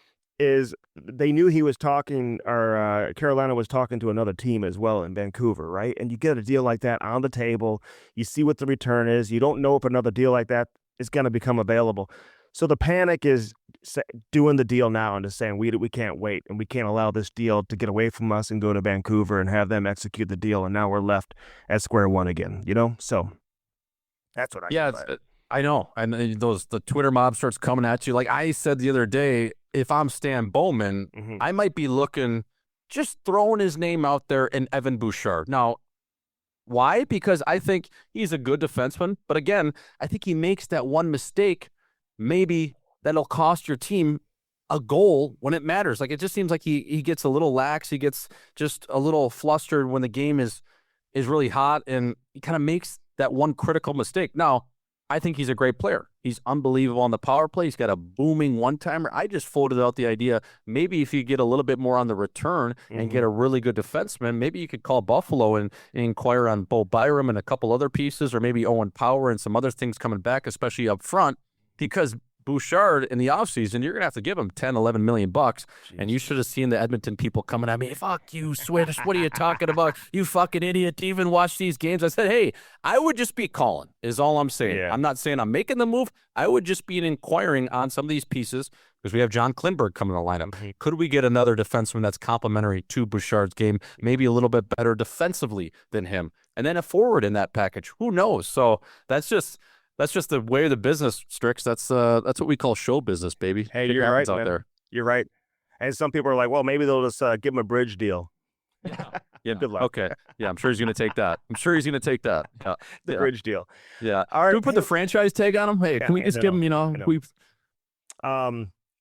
they knew he was talking, or Carolina was talking to another team as well in Vancouver, right? And you get a deal like that on the table. You see what the return is. You don't know if another deal like that is going to become available. So the panic is doing the deal now and just saying we can't wait and we can't allow this deal to get away from us and go to Vancouver and have them execute the deal. And now we're left at square one again, So that's what I know. And the Twitter mob starts coming at you. Like I said the other day, if I'm Stan Bowman, I might be looking, just throwing his name out there in Evan Bouchard. Now, why? Because I think he's a good defenseman. But again, I think he makes that one mistake, maybe that'll cost your team a goal when it matters. Like it just seems like he gets a little lax. He gets just a little flustered when the game is really hot, and he kind of makes that one critical mistake. Now, I think he's a great player. He's unbelievable on the power play. He's got a booming one-timer. I just floated out the idea, maybe if you get a little bit more on the return and get a really good defenseman, maybe you could call Buffalo and inquire on Bo Byram and a couple other pieces, or maybe Owen Power and some other things coming back, especially up front, because Bouchard in the offseason, you're going to have to give him 10, 11 million bucks. Jeez. And you should have seen the Edmonton people coming at me. Fuck you, Swedish. What are you talking about? You fucking idiot to even watch these games. I said, hey, I would just be calling is all I'm saying. Yeah. I'm not saying I'm making the move. I would just be inquiring on some of these pieces because we have John Klingberg coming in the lineup. Could we get another defenseman that's complementary to Bouchard's game, maybe a little bit better defensively than him? And then a forward in that package. Who knows? So that's just the way of the business, Strix. That's what we call show business, baby. Hey, you're right, out there. You're right. And some people are like, well, maybe they'll just give him a bridge deal. Yeah. Good luck. Okay. Yeah, I'm sure he's going to take that. Yeah. The bridge deal. Yeah. All right. Can we put the franchise tag on him? Hey, can we just give him,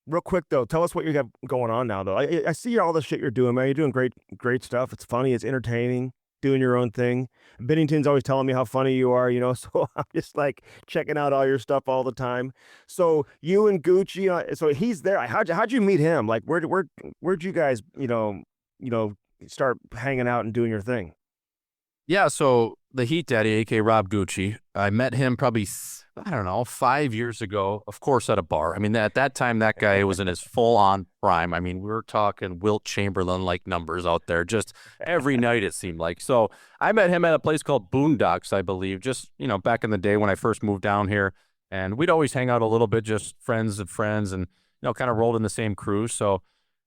real quick, though, tell us what you got going on now, though. I see all the shit you're doing, man. You're doing great stuff. It's funny. It's entertaining. Doing your own thing. Bennington's always telling me how funny you are, so I'm just like checking out all your stuff all the time. So you and Gucci, so he's there. How'd you meet him? Like where'd you guys, start hanging out and doing your thing? Yeah, so the Heat Daddy, a.k.a. Rob Gucci, I met him probably, 5 years ago, of course, at a bar. I mean, at that time, that guy was in his full-on prime. I mean, we were talking Wilt Chamberlain-like numbers out there just every night, it seemed like. So I met him at a place called Boondocks, I believe, just, back in the day when I first moved down here. And we'd always hang out a little bit, just friends of friends, and, kind of rolled in the same crew. So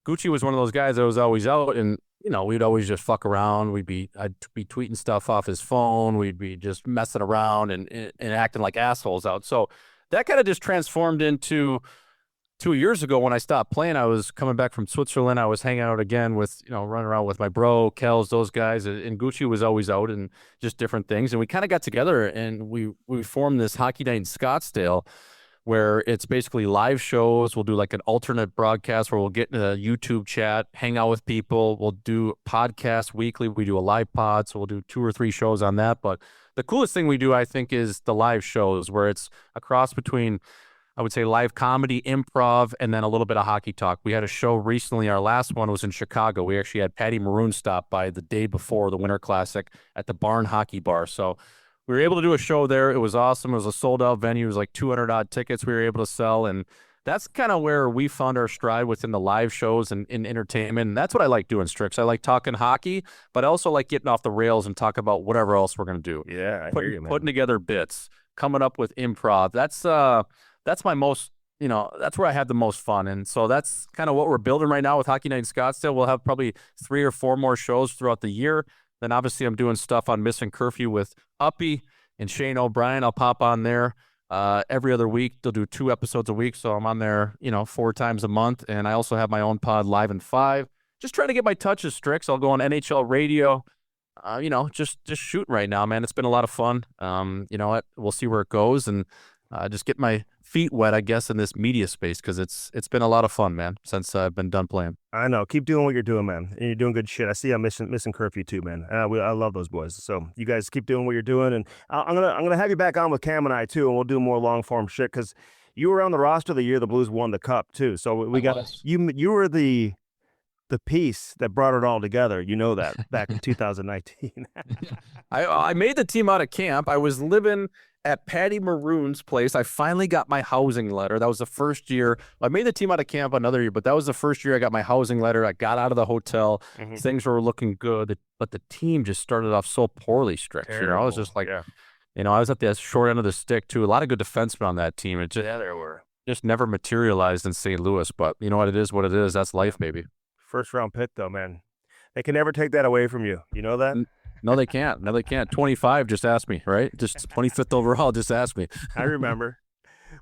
Gucci was one of those guys that was always out, and we'd always just fuck around. I'd be tweeting stuff off his phone. We'd be just messing around and acting like assholes out. So that kind of just transformed into 2 years ago when I stopped playing. I was coming back from Switzerland. I was hanging out again with, running around with my bro, Kels, those guys. And Gucci was always out and just different things. And we kind of got together and we formed this Hockey Night in Scottsdale, where it's basically live shows. We'll do like an alternate broadcast where we'll get in a YouTube chat, hang out with people. We'll do podcasts weekly. We do a live pod, so we'll do 2 or 3 shows on that. But the coolest thing we do, I think, is the live shows, where it's a cross between, I would say, live comedy, improv, and then a little bit of hockey talk. We had a show recently. Our last one was in Chicago. We actually had Patty Maroon stop by the day before the Winter Classic at the Barn Hockey Bar. So we were able to do a show there. It was awesome. It was a sold-out venue. It was like 200-odd tickets we were able to sell, and that's kind of where we found our stride within the live shows and in entertainment. And that's what I like doing, Strix. I like talking hockey, but I also like getting off the rails and talk about whatever else we're going to do. Yeah, I hear you, man. Putting together bits, coming up with improv. That's my most, that's where I had the most fun. And so that's kind of what we're building right now with Hockey Night in Scottsdale. We'll have probably 3 or 4 more shows throughout the year. Then obviously I'm doing stuff on Missing Curfew with Uppy and Shane O'Brien. I'll pop on there every other week. They'll do 2 episodes a week, so I'm on there, 4 times a month. And I also have my own pod, Live in 5. Just trying to get my touches, Strix. I'll go on NHL radio. Just shooting right now, man. It's been a lot of fun. You know what? We'll see where it goes, and just get my feet wet, I guess, in this media space, because it's been a lot of fun, man, since I've been done playing. I know. Keep doing what you're doing, man. And you're doing good shit. I see I'm missing Curfew too, man. I love those boys. So you guys keep doing what you're doing, and I'm gonna have you back on with Cam and I too, and we'll do more long form shit, because you were on the roster the year the Blues won the Cup too. So we got you. You were the piece that brought it all together. You know that back in 2019. I made the team out of camp. I was living at Patty Maroon's place. I finally got my housing letter. That was the first year. I made the team out of camp another year, but that was the first year I got my housing letter. I got out of the hotel. Mm-hmm. Things were looking good, but the team just started off so poorly, Strix. I was just like, I was at the short end of the stick too. A lot of good defensemen on that team. There were. Just never materialized in St. Louis, but you know what it is, That's life, baby. First round pick though, man. They can never take that away from you. You know that? No, they can't. 25 just asked me, right? Just 25th overall just asked me. I remember.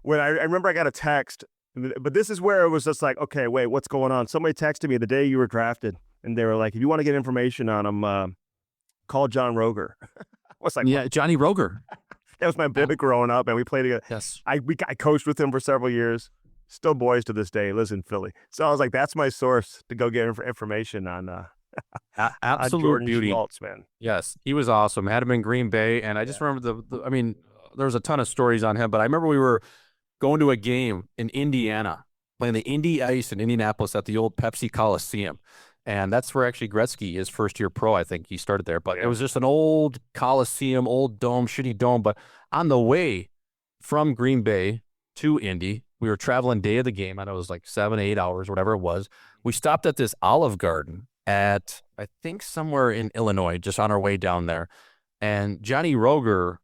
When I remember I got a text, but this is where it was just like, okay, wait, what's going on? Somebody texted me the day you were drafted, and they were like, if you want to get information on him, call John Roger. I was like, yeah, Johnny Roger. That was my bibby growing up, and we played together. Yes. I coached with him for several years. Still boys to this day. Lives in Philly. So I was like, that's my source to go get information on absolute beauty. Schmaltz, man. Yes, he was awesome. Had him in Green Bay, and I just remember there's a ton of stories on him, but I remember we were going to a game in Indiana, playing the Indy Ice in Indianapolis at the old Pepsi Coliseum. And that's where actually Gretzky, his first year pro, I think he started there. But it was just an old Coliseum, old dome, shitty dome. But on the way from Green Bay to Indy, we were traveling day of the game. I know it was like 7-8 hours, whatever it was. We stopped at this Olive Garden at, I think, somewhere in Illinois, just on our way down there. And Johnny Roger,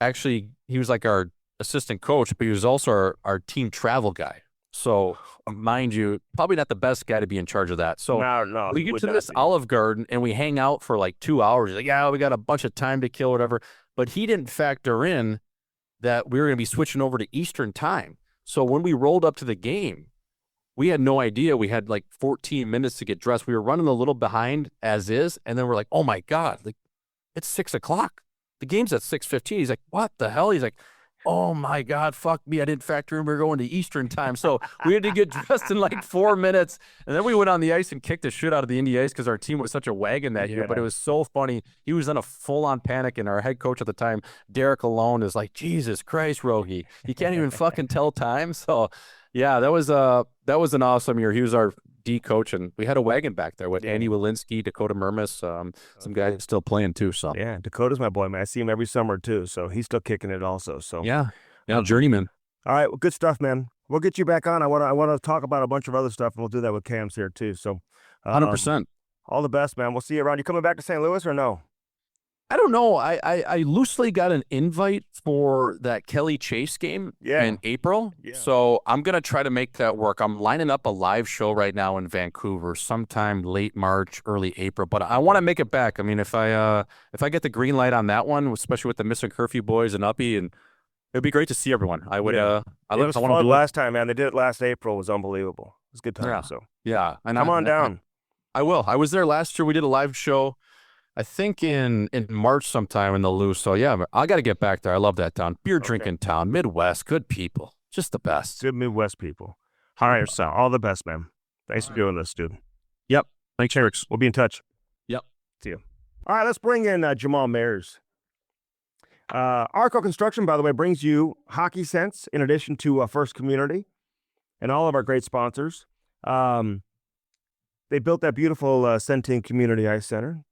actually, he was like our assistant coach, but he was also our team travel guy. So, mind you, probably not the best guy to be in charge of that. So no, we get to this Olive Garden, and we hang out for like 2 hours. He's like, yeah, we got a bunch of time to kill, whatever. But he didn't factor in that we were going to be switching over to Eastern time. So when we rolled up to the game, we had no idea. We had like 14 minutes to get dressed. We were running a little behind as is. And then we're like, oh my God, like it's 6 o'clock. The game's at 6:15. He's like, what the hell? He's like, oh my God, fuck me. I didn't factor in we were going to Eastern time. So we had to get dressed in like 4 minutes. And then we went on the ice and kicked the shit out of the Indy Ice because our team was such a wagon that year. But it was so funny. He was in a full-on panic. And our head coach at the time, Derek Alone, is like, Jesus Christ, Rogie. He can't even fucking tell time. So, yeah, that was an awesome year. He was our D coach, and we had a wagon back there with Andy Walensky, Dakota Murmis, some guys still playing too. So yeah, Dakota's my boy, man. I see him every summer too, so he's still kicking it also. So yeah, journeyman. All right, well, good stuff, man. We'll get you back on. I want to talk about a bunch of other stuff, and we'll do that with Cam's here too. So 100%. All the best, man. We'll see you around. You coming back to St. Louis or no? I don't know. I loosely got an invite for that Kelly Chase game in April. Yeah. So I'm going to try to make that work. I'm lining up a live show right now in Vancouver sometime late March, early April. But I want to make it back. I mean, if I get the green light on that one, especially with the Missing Curfew boys and Uppy, and it'd be great to see everyone. I would. It was fun last time, man. They did it last April. It was unbelievable. It was a good time. Yeah. So and come on down. I will. I was there last year. We did a live show, I think in March sometime in the Lou. So yeah, I got to get back there. I love that town. Beer drinking town, Midwest, good people, just the best. Good Midwest people. All right, so all the best, man. Thanks for doing this, dude. Yep. Thanks, Eric. We'll be in touch. Yep. See you. All right, let's bring in Jamal Mayers. Arco Construction, by the way, brings you Hockey Sense in addition to First Community and all of our great sponsors. They built that beautiful Centene Community Ice Center.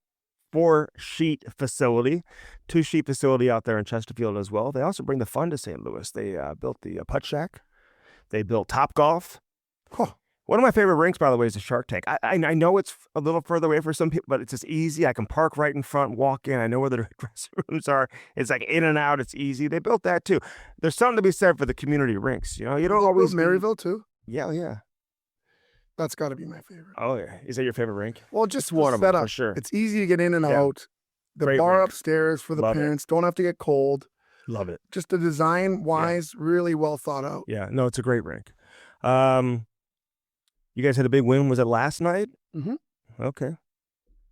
4-sheet facility, 2-sheet facility out there in Chesterfield as well. They also bring the fun to St. Louis. They built the Putt Shack. They built Top Golf. One of my favorite rinks, by the way, is the Shark Tank. I know it's a little further away for some people, but it's just easy. I can park right in front, walk in. I know where the dressing rooms are. It's like in and out. It's easy. They built that too. There's something to be said for the community rinks. You know, you don't always Maryville too. Yeah. That's got to be my favorite. Oh yeah, is that your favorite rink? Well, just one of them setup. for sure. It's easy to get in and out. The Great bar rink. upstairs for the Love it. parents. Don't have to get cold. Love it. Just the design-wise, really well thought out. Yeah, no, it's a great rink. You guys had a big win. Was it last night? Mm-hmm. Okay.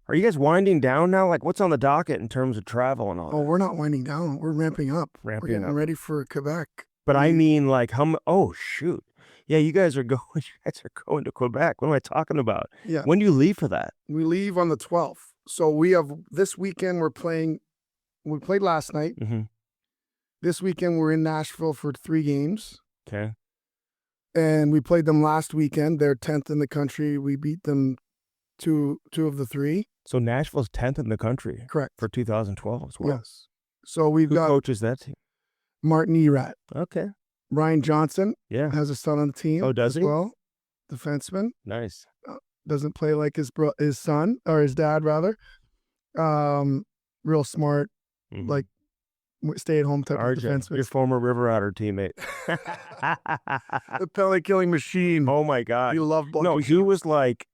Are you guys winding down now? Like, what's on the docket in terms of travel and all Oh, that? we're not winding down. We're ramping up. We're getting ready for Quebec. But I mean, like, oh, shoot. Yeah, you guys are going to Quebec. What am I talking about? Yeah. When do you leave for that? We leave on the 12th. So we have this weekend we played last night. Mm-hmm. This weekend we're in Nashville for 3 games. Okay. And we played them last weekend. They're 10th in the country. We beat them two of the 3. So Nashville's 10th in the country. Correct. For 2012 as well. Yes. So we've Who got coaches that team? Martin Erat. Okay. Brian Johnson Yeah. has a son on the team. Oh, does as he? well, defenseman. Nice. Doesn't play like his son, or his dad rather. Real smart, Mhm. like stay-at-home type of RJ, defenseman. your former River Otter teammate. The penalty killing machine. Oh my God. We love Bucky. No, he was like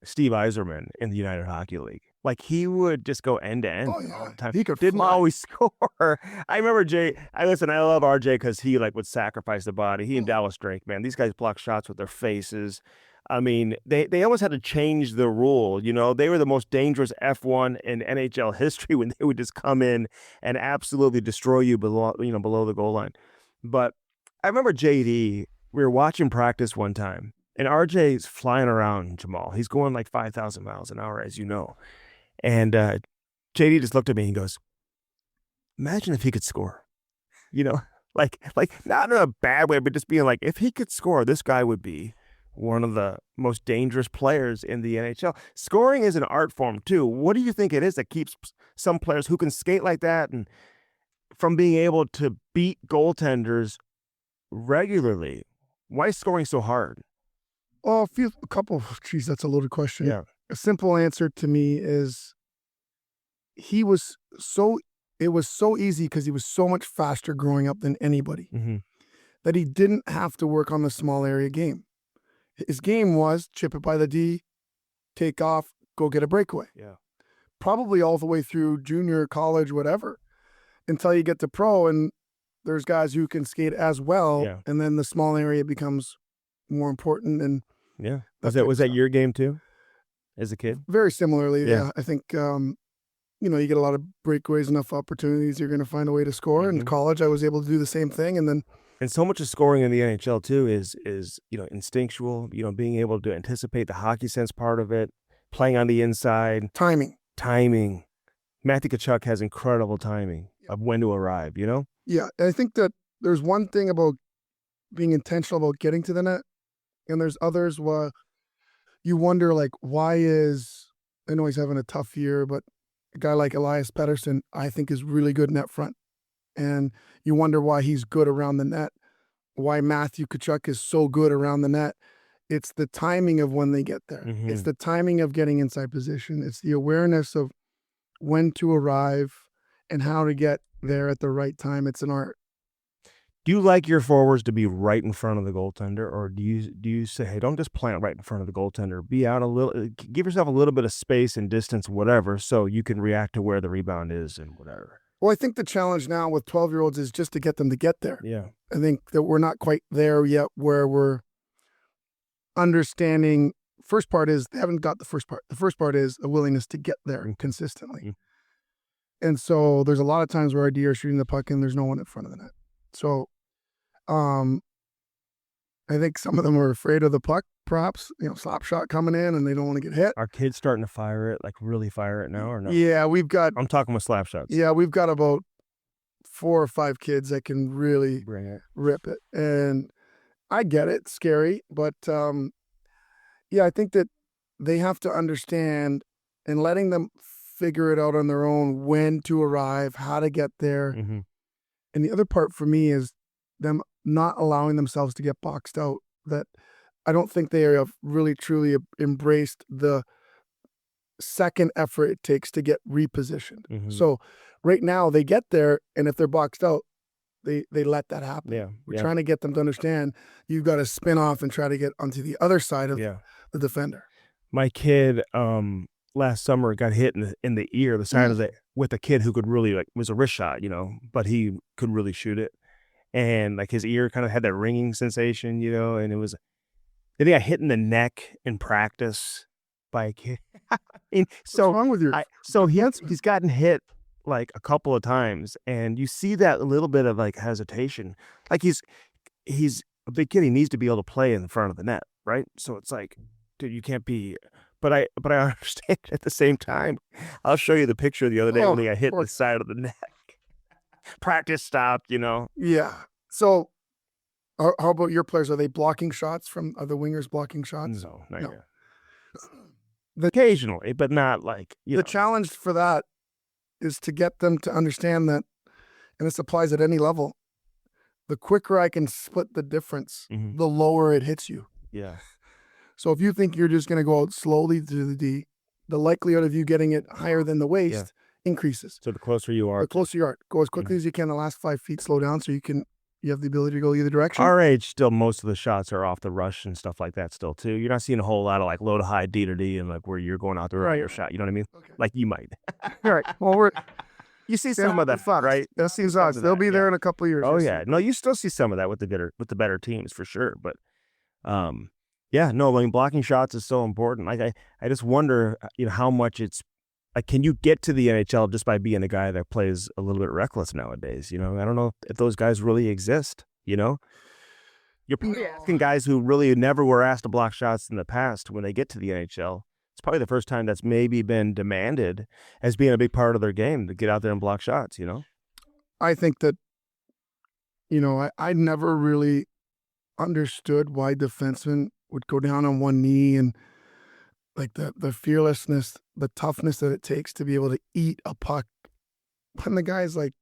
Steve Yzerman in the United Hockey League. Like, he would just go end to end Oh, all yeah. the time. He could Didn't fly. always score. I remember I love RJ because he like would sacrifice the body. He and Dallas Drake, man, these guys block shots with their faces. I mean, they almost had to change the rule. You know, they were the most dangerous F1 in NHL history when they would just come in and absolutely destroy you below the goal line. But I remember JD, we were watching practice one time, and RJ's flying around, Jamal. He's going like 5,000 miles an hour, as you know. And JD just looked at me and goes, imagine if he could score. You know, like not in a bad way, but just being like, if he could score, this guy would be one of the most dangerous players in the NHL. Scoring is an art form too. What do you think it is that keeps some players who can skate like that and from being able to beat goaltenders regularly? Why is scoring so hard? Well, geez, that's a loaded question. Yeah. A simple answer to me is it was so easy because he was so much faster growing up than anybody that he didn't have to work on the small area game. His game was chip it by the D, take off, go get a breakaway. Yeah. Probably all the way through junior, college, whatever, until you get to pro and there's guys who can skate as well. Yeah. And then the small area becomes more important. And yeah. Was that your game too as a kid? Very similarly. Yeah. Yeah. I think, you get a lot of breakaways, enough opportunities, you're going to find a way to score. In college, I was able to do the same thing. And so much of scoring in the NHL too is instinctual, being able to anticipate the hockey sense part of it, playing on the inside. Timing. Matthew Tkachuk has incredible timing of when to arrive, Yeah. And I think that there's one thing about being intentional about getting to the net, and there's others where you wonder, like, I know he's having a tough year, but a guy like Elias Pettersson, I think, is really good net front. And you wonder why he's good around the net, why Matthew Tkachuk is so good around the net. It's the timing of when they get there. Mm-hmm. It's the timing of getting inside position. It's the awareness of when to arrive and how to get there at the right time. It's an art. Do you like your forwards to be right in front of the goaltender, or do you say, hey, don't just plant right in front of the goaltender, be out a little, give yourself a little bit of space and distance, whatever, so you can react to where the rebound is and whatever? Well, I think the challenge now with 12-year-olds is just to get them to get there. Yeah. I think that we're not quite there yet where we're understanding. First part is they haven't got the first part. The first part is a willingness to get there consistently. And so there's a lot of times where our D are shooting the puck and there's no one in front of the net. So I think some of them are afraid of the puck, perhaps, slap shot coming in and they don't want to get hit. Are kids starting to fire it, like really fire it now or no? Yeah, I'm talking with slap shots. Yeah, we've got about 4 or 5 kids that can really Bring it. rip it. And I get it, scary, but I think that they have to understand, and letting them figure it out on their own, when to arrive, how to get there. Mm-hmm. And the other part for me is them not allowing themselves to get boxed out. That I don't think they have really truly embraced the second effort it takes to get repositioned. Mm-hmm. So right now they get there, and if they're boxed out, they let that happen. Yeah. We're trying to get them to understand you've got to spin off and try to get onto the other side of the defender. My kid last summer got hit in the ear, the side of the with a kid who could really was a wrist shot, but he could really shoot it. And like his ear kind of had that ringing sensation, and it was, then he got hit in the neck in practice by a kid. What's wrong with your? So he's gotten hit like a couple of times, and you see that little bit of like hesitation. Like he's a big kid. He needs to be able to play in front of the net, right? So it's like, dude, you can't be. But I understand at the same time. I'll show you the picture the other day when he got hit in the side of the neck. Practice stopped, Yeah. So, how about your players? Are they blocking shots are the wingers blocking shots? No, not yet. Occasionally, but not like the challenge for that is to get them to understand that, and this applies at any level. The quicker I can split the difference, the lower it hits you. Yeah. So if you think you're just going to go out slowly to the D, the likelihood of you getting it higher than the waist increases. So the closer you are, go as quickly as you can. The last 5 feet, slow down so you have the ability to go either direction. Our age, still most of the shots are off the rush and stuff like that still too. You're not seeing a whole lot of like low to high, D to D, and like where you're going out there your shot. You know what I mean? Okay. Like you might. All right. Well, you see some of that, right? That seems odd. They'll be there in a couple of years. Oh yeah. No, you still see some of that with the better teams for sure. But yeah, no, I mean blocking shots is so important. Like I just wonder, how much it's like, can you get to the NHL just by being a guy that plays a little bit reckless nowadays? I don't know if those guys really exist. You're probably asking guys who really never were asked to block shots in the past when they get to the NHL. It's probably the first time that's maybe been demanded as being a big part of their game to get out there and block shots. I think that, I never really understood why defensemen would go down on one knee and like the fearlessness, the toughness that it takes to be able to eat a puck when the guy's like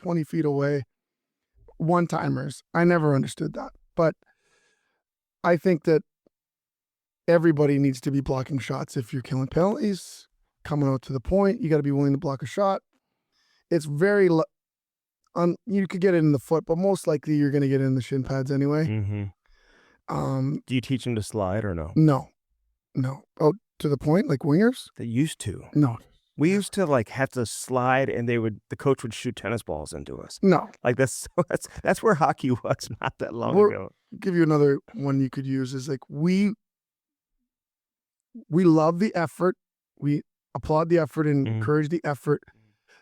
20 feet away. One-timers. I never understood that. But I think that everybody needs to be blocking shots. If you're killing penalties, coming out to the point, you got to be willing to block a shot. It's very you could get it in the foot, but most likely you're going to get it in the shin pads anyway. Do you teach them to slide or no? No. Oh, to the point, like wingers? They used to. No. We used to like have to slide, and the coach would shoot tennis balls into us. No. Like that's where hockey was not that long ago. Give you another one you could use is like we love the effort. We applaud the effort and encourage the effort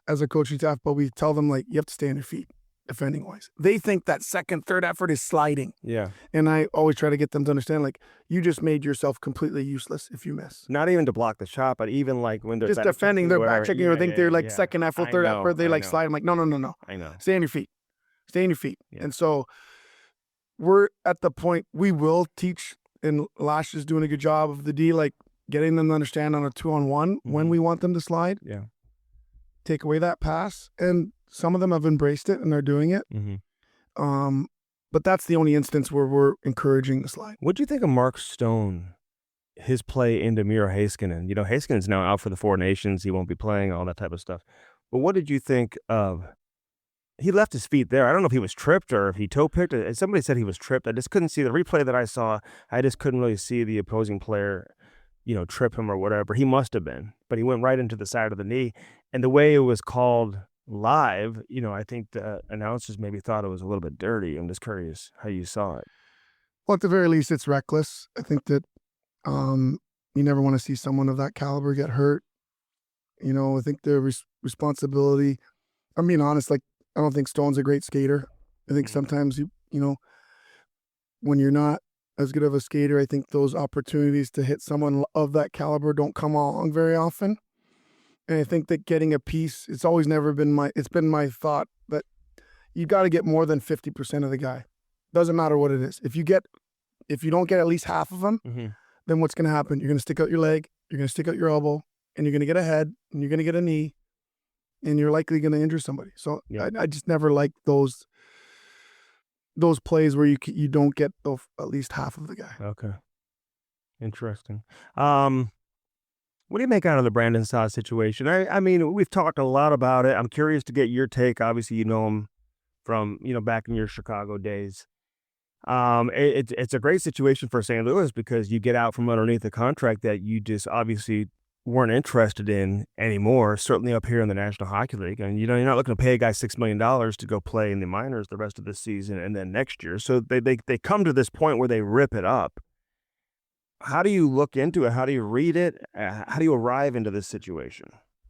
as a coaching staff, but we tell them like you have to stay on your feet defending wise. They think that second, third effort is sliding. Yeah. And I always try to get them to understand like you just made yourself completely useless if you miss. Not even to block the shot, but even like when they're just defending, they're back checking, or think they're like second effort, third effort, they like slide. I'm like, no. I know. Stay on your feet. Stay on your feet. Yeah. And so we're at the point we will teach, and Lash is doing a good job of the D, like getting them to understand on a 2-on-1 when we want them to slide. Yeah. Take away that pass. And some of them have embraced it and they're doing it. But that's the only instance where we're encouraging the slide. What do you think of Mark Stone, his play into Miro Heiskanen? Heiskanen's now out for the Four Nations. He won't be playing, all that type of stuff. But what did you think of? He left his feet there. I don't know if he was tripped or if he toe picked. Somebody said he was tripped. I just couldn't see the replay that I saw. I just couldn't really see the opposing player, trip him or whatever. He must have been, but he went right into the side of the knee. And the way it was called live, I think the announcers maybe thought it was a little bit dirty. I'm just curious how you saw it. Well, at the very least, it's reckless. I think that you never want to see someone of that caliber get hurt. I think the responsibility, I'm being honest, like I don't think Stone's a great skater. I think sometimes when you're not as good of a skater, I think those opportunities to hit someone of that caliber don't come along very often. And I think that getting a piece, it's been my thought that you got to get more than 50% of the guy. Doesn't matter what it is. If you don't get at least half of them, then what's going to happen? You're going to stick out your leg, you're going to stick out your elbow, and you're going to get a head, and you're going to get a knee, and you're likely going to injure somebody. So I just never liked those plays where you don't get at least half of the guy. Okay. Interesting. What do you make out of the Brandon Saad situation? I mean, we've talked a lot about it. I'm curious to get your take. Obviously, you know him from, back in your Chicago days. It's a great situation for St. Louis because you get out from underneath the contract that you just obviously weren't interested in anymore, certainly up here in the National Hockey League. And, you're not looking to pay a guy $6 million to go play in the minors the rest of the season and then next year. So they come to this point where they rip it up. How do you look into it? How do you read it? How do you arrive into this situation?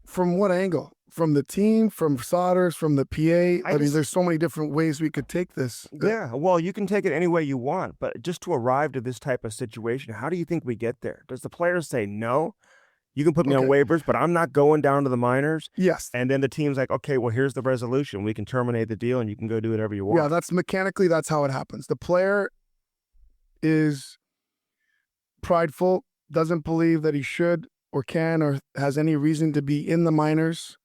From what angle? From the team, from Sodders, from the PA? I mean, there's so many different ways we could take this. Yeah, well, you can take it any way you want, but just to arrive to this type of situation, how do you think we get there? Does the players say, no, you can put me on waivers, but I'm not going down to the minors? Yes. And then the team's like, okay, well, here's the resolution. We can terminate the deal and you can go do whatever you want. Yeah, that's mechanically, that's how it happens. The player is prideful, doesn't believe that he should or can or has any reason to be in the minors,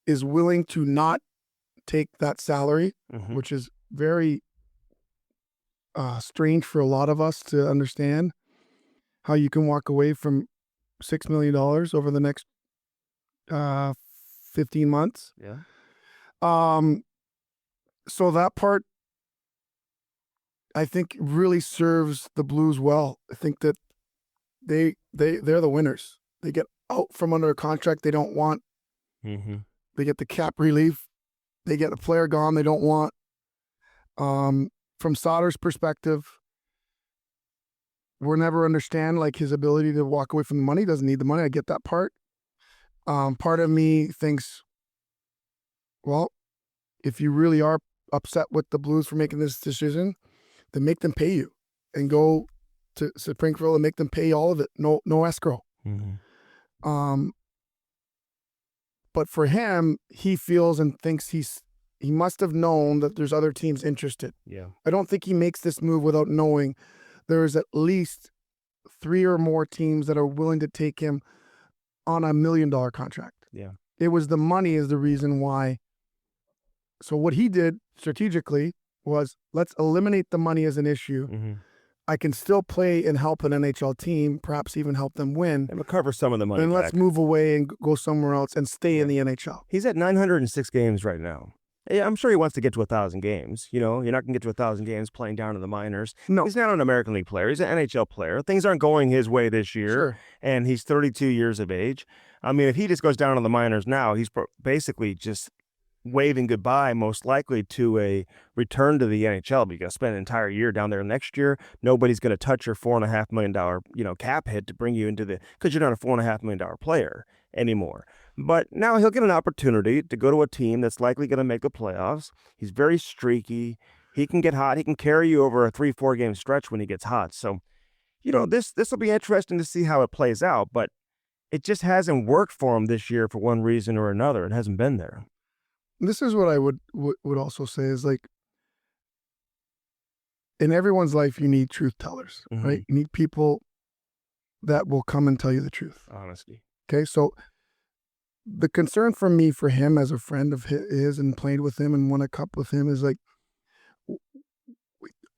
is willing to not take that salary, which is very strange for a lot of us to understand, how you can walk away from $6 million over the next 15 months. Yeah. So that part, I think, really serves the Blues well. I think that they're the winners. They get out from under a contract they don't want. They get the cap relief. They get a player gone they don't want. From Sodders' perspective, we'll never understand like his ability to walk away from the money. He doesn't need the money. I get that part. Part of me thinks, well, if you really are upset with the Blues for making this decision, then make them pay you and go to Springfield and make them pay all of it. No escrow. But for him, he feels and thinks he must have known that there's other teams interested. Yeah. I don't think he makes this move without knowing there's at least 3 or more teams that are willing to take him on $1 million contract. Yeah. It was the money is the reason why. So what he did strategically was, let's eliminate the money as an issue. I can still play and help an NHL team, perhaps even help them win. And recover some of the money. And let's move away and go somewhere else and stay in the NHL. He's at 906 games right now. Yeah, I'm sure he wants to get to 1,000 games. You're not going to get to 1,000 games playing down in the minors. No. He's not an American League player. He's an NHL player. Things aren't going his way this year. Sure. And he's 32 years of age. I mean, if he just goes down in the minors now, he's basically just waving goodbye, most likely, to a return to the NHL, because spend an entire year down there next year. Nobody's going to touch your $4.5 million, cap hit to bring you into because you're not a $4.5 million player anymore. But now he'll get an opportunity to go to a team that's likely going to make the playoffs. He's very streaky. He can get hot. He can carry you over a 3-4 game stretch when he gets hot. So, this will be interesting to see how it plays out. But it just hasn't worked for him this year for one reason or another. It hasn't been there. This is what I would also say is, like, in everyone's life, you need truth tellers, right? You need people that will come and tell you the truth. Honesty. Okay, so the concern for me, for him as a friend of his and played with him and won a cup with him, is like,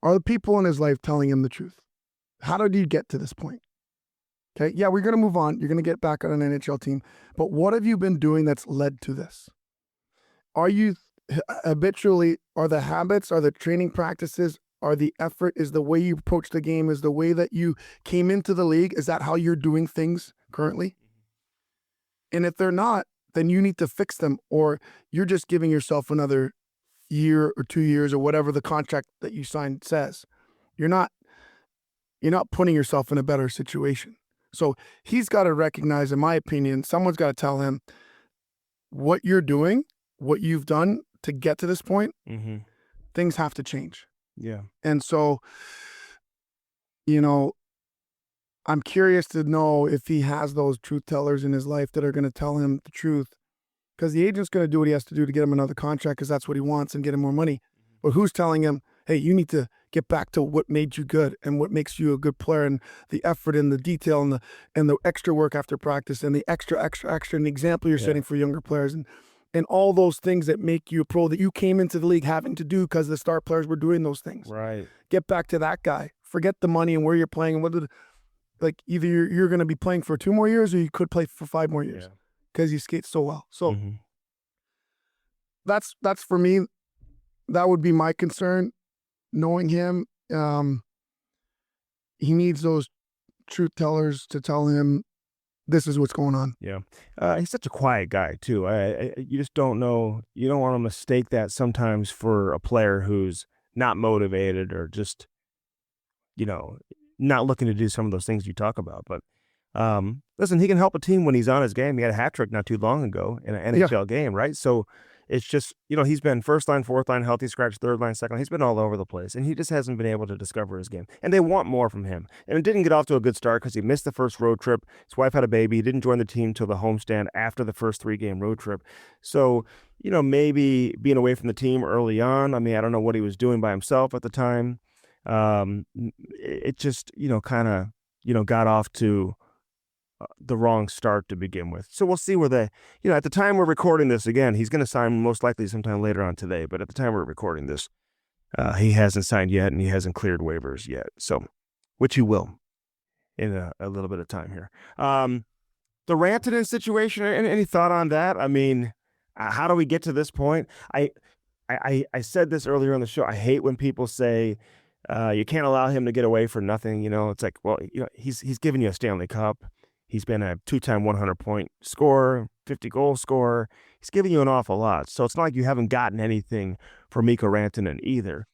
are the people in his life telling him the truth? How did you get to this point? Okay, yeah, we're going to move on. You're going to get back on an NHL team. But what have you been doing that's led to this? Are you habitually, are the habits, are the training practices, are the effort, is the way you approach the game, is the way that you came into the league, is that how you're doing things currently? And if they're not, then you need to fix them, or you're just giving yourself another year or 2 years or whatever the contract that you signed says. You're not putting yourself in a better situation. So he's got to recognize, in my opinion, someone's got to tell him what you're doing, what you've done to get to this point. Things have to change. Yeah. And so, I'm curious to know if he has those truth tellers in his life that are going to tell him the truth, because the agent's going to do what he has to do to get him another contract, because that's what he wants, and get him more money. But who's telling him, hey, you need to get back to what made you good and what makes you a good player, and the effort and the detail and the extra work after practice and the extra, and the example you're setting for younger players, and all those things that make you a pro, that you came into the league having to do because the star players were doing those things. Right. Get back to that guy. Forget the money and where you're playing and either you're going to be playing for 2 more years, or you could play for 5 more years because you skate so well. So that's for me. That would be my concern. Knowing him, he needs those truth tellers to tell him this is what's going on. Yeah. He's such a quiet guy, too. You just don't know. You don't want to mistake that sometimes for a player who's not motivated or just, not looking to do some of those things you talk about. But listen, he can help a team when he's on his game. He had a hat trick not too long ago in an NHL game, right? So it's just, he's been first line, fourth line, healthy scratch, third line, second line. He's been all over the place, and he just hasn't been able to discover his game. And they want more from him. And it didn't get off to a good start because he missed the first road trip. His wife had a baby. He didn't join the team till the homestand after the first 3-game road trip. So, maybe being away from the team early on. I mean, I don't know what he was doing by himself at the time. It just, kind of, got off to the wrong start to begin with. So we'll see where at the time we're recording this, again, he's going to sign most likely sometime later on today. But at the time we're recording this, he hasn't signed yet, and he hasn't cleared waivers yet. So, which he will in a little bit of time here. The Rantanen situation, any thought on that? I mean, how do we get to this point? I said this earlier on the show. I hate when people say, you can't allow him to get away for nothing. It's like, well, he's given you a Stanley Cup. He's been a 2-time 100-point scorer, 50-goal scorer. He's giving you an awful lot. So it's not like you haven't gotten anything from Mikko Rantanen either.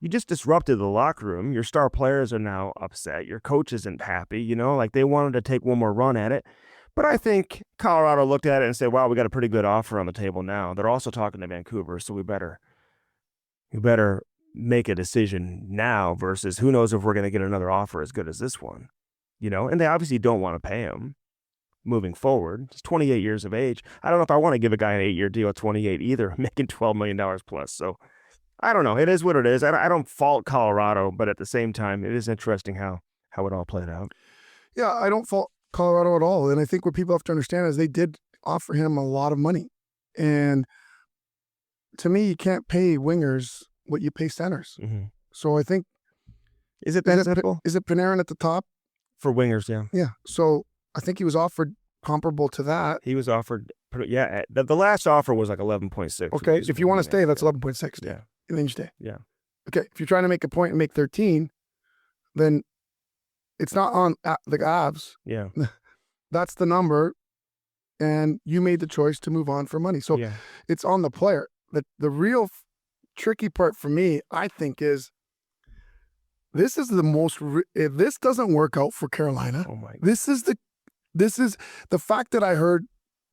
You just disrupted the locker room. Your star players are now upset. Your coach isn't happy. Like they wanted to take one more run at it. But I think Colorado looked at it and said, wow, we got a pretty good offer on the table now. They're also talking to Vancouver, so we better make a decision now versus who knows if we're going to get another offer as good as this one. And they obviously don't want to pay him moving forward. He's 28 years of age. I don't know if I want to give a guy an 8-year deal at 28 either, making $12 million plus. So I don't know. It is what it is. I don't fault Colorado, but at the same time, it is interesting how it all played out. Yeah, I don't fault Colorado at all. And I think what people have to understand is they did offer him a lot of money. And to me, you can't pay wingers what you pay centers. Mm-hmm. So I think... Is it that simple? Is it Panarin at the top? For wingers, yeah. Yeah. So I think he was offered comparable to that. He was offered, the last offer was like 11.6. Okay, if you want to stay, that's 11.6. Yeah. And then you stay. Yeah. Okay, if you're trying to make a point and make 13, then it's not on the Avs. Yeah. That's the number, and you made the choice to move on for money. So it's on the player. The real tricky part for me, I think, is this is the most. If this doesn't work out for Carolina, oh my God. This is the fact that I heard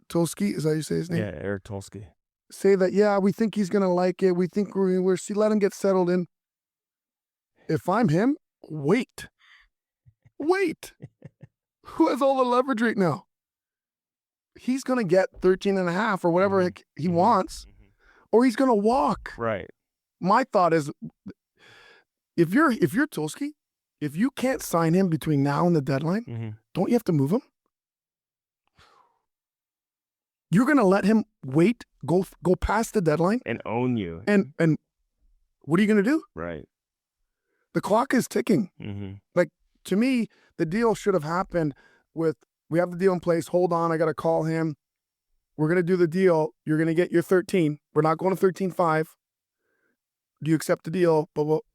Tulsky, is that how you say his name? Yeah, Eric Tulsky. Say that, yeah, we think he's gonna like it. We think we're let him get settled in. If I'm him, wait. Who has all the leverage right now? He's gonna get 13.5 or whatever he wants, or he's gonna walk. Right. My thought is, if you're Tulsky, if you can't sign him between now and the deadline, don't you have to move him? You're gonna let him wait, go past the deadline, and own you. And what are you gonna do? Right. The clock is ticking. Like, to me, the deal should have happened with, we have the deal in place. Hold on, I got to call him. We're going to do the deal. You're going to get your 13. We're not going to 13.5. Do you accept the deal?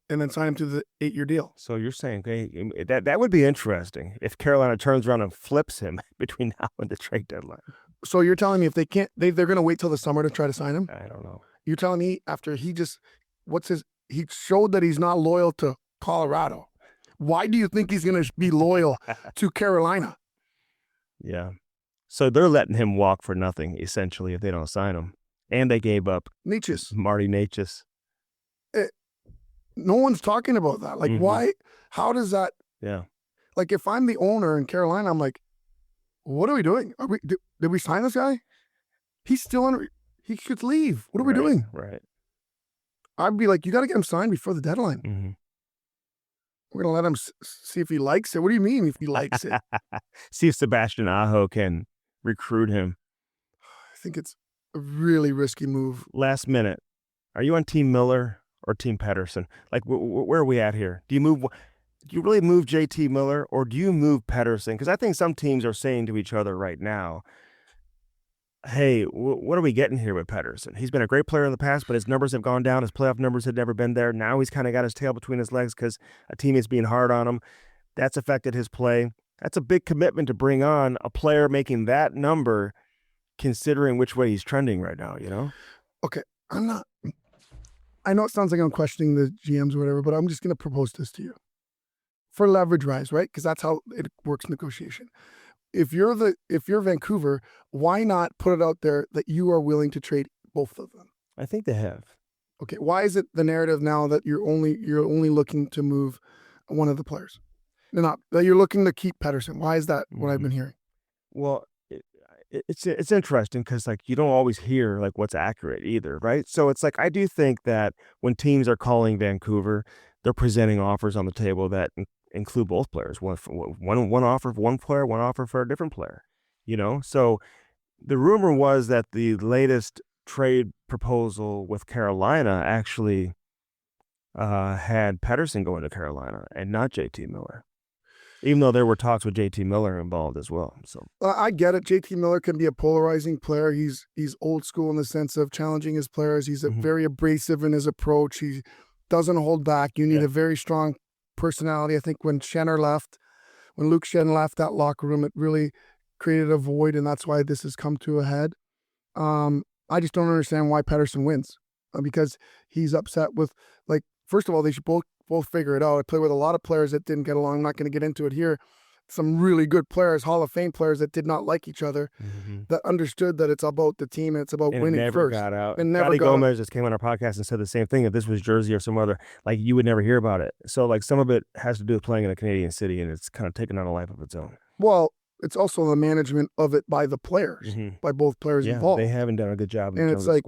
And then sign him to the 8-year deal. So you're saying, that would be interesting if Carolina turns around and flips him between now and the trade deadline. So you're telling me if they can't, they're going to wait till the summer to try to sign him? I don't know. You're telling me after he showed that he's not loyal to Colorado. Why do you think he's going to be loyal to Carolina? Yeah. So they're letting him walk for nothing, essentially, if they don't sign him. And they gave up Marty Necas. No one's talking about that. Like, why? How does that? Yeah. Like, if I'm the owner in Carolina, I'm like, what are we doing? Did we sign this guy? He's still he should leave. What are we doing? Right. I'd be like, you got to get him signed before the deadline. We're going to let him see if he likes it. What do you mean if he likes it? See if Sebastian Aho can recruit him. I think it's a really risky move. Last minute. Are you on Team Miller or Team Pettersson? Like, where are we at here? Do you really move JT Miller or do you move Pettersson? Because I think some teams are saying to each other right now, hey, what are we getting here with Pettersson? He's been a great player in the past, but his numbers have gone down. His playoff numbers had never been there. Now he's kind of got his tail between his legs because a team is being hard on him. That's affected his play. That's a big commitment to bring on a player making that number, considering which way he's trending right now, you know? Okay, I know it sounds like I'm questioning the GMs or whatever, but I'm just going to propose this to you. For leverage rise, right? Because that's how it works negotiation. If you're Vancouver, why not put it out there that you are willing to trade both of them? I think they have. Okay, why is it the narrative now that you're only looking to move one of the players? Not that you're looking to keep Pettersson. Why is that what I've been hearing? Well, it's interesting because like you don't always hear like what's accurate either, right? So it's like I do think that when teams are calling Vancouver, they're presenting offers on the table that include both players. One offer for one player, one offer for a different player. You know, so the rumor was that the latest trade proposal with Carolina actually had Pettersson going to Carolina and not JT Miller. Even though there were talks with JT Miller involved as well. So I get it. JT Miller can be a polarizing player. He's old school in the sense of challenging his players. He's very abrasive in his approach. He doesn't hold back. You need a very strong personality. I think when Luke Schenn left that locker room, it really created a void, and that's why this has come to a head. I just don't understand why Pettersson wins because he's upset with, like, first of all, they should both figure it out. I play with a lot of players that didn't get along. I'm not going to get into it here. Some really good players, Hall of Fame players that did not like each other, that understood that it's about the team and it's about winning never first. Got out. And never Scotty got Gomez just came on our podcast and said the same thing. If this was Jersey or some other, like you would never hear about it. So like some of it has to do with playing in a Canadian city, and it's kind of taken on a life of its own. Well, it's also the management of it by the players, by both players involved. They haven't done a good job. And it's like,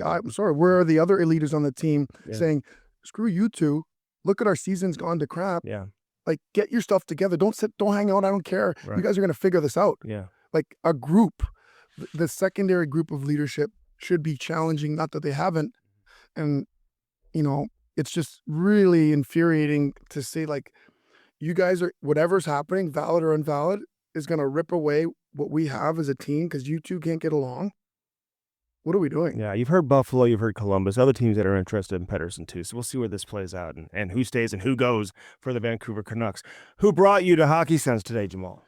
I'm sorry, where are the other eliters on the team saying, screw you two, look at our season's gone to crap. Yeah. Like, get your stuff together. Don't hang out. I don't care. Right. You guys are going to figure this out. Yeah. Like a group, the secondary group of leadership should be challenging, not that they haven't. And, you know, it's just really infuriating to see, like, you guys are, whatever's happening, valid or invalid, is going to rip away what we have as a team because you two can't get along. What are we doing? Yeah, you've heard Buffalo, you've heard Columbus, other teams that are interested in Pettersson too. So we'll see where this plays out and who stays and who goes for the Vancouver Canucks. Who brought you to Hockey Sense today, Jamal?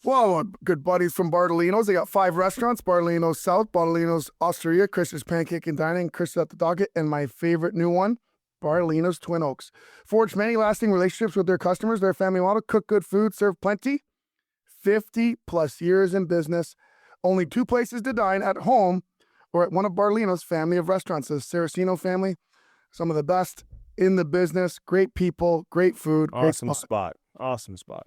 Well, good buddies from Bartolino's. They got 5 restaurants: Bartolino's South, Bartolino's Osteria, Chris's Pancake and Dining, Chris at the Docket, and my favorite new one, Bartolino's Twin Oaks. Forged many lasting relationships with their customers. Their family model: cook good food, serve plenty. 50 plus years in business. Only 2 places to dine: at home or at one of Bartolino's family of restaurants. The Saraceno family, some of the best in the business. Great people, great food. Awesome spot. Awesome spot.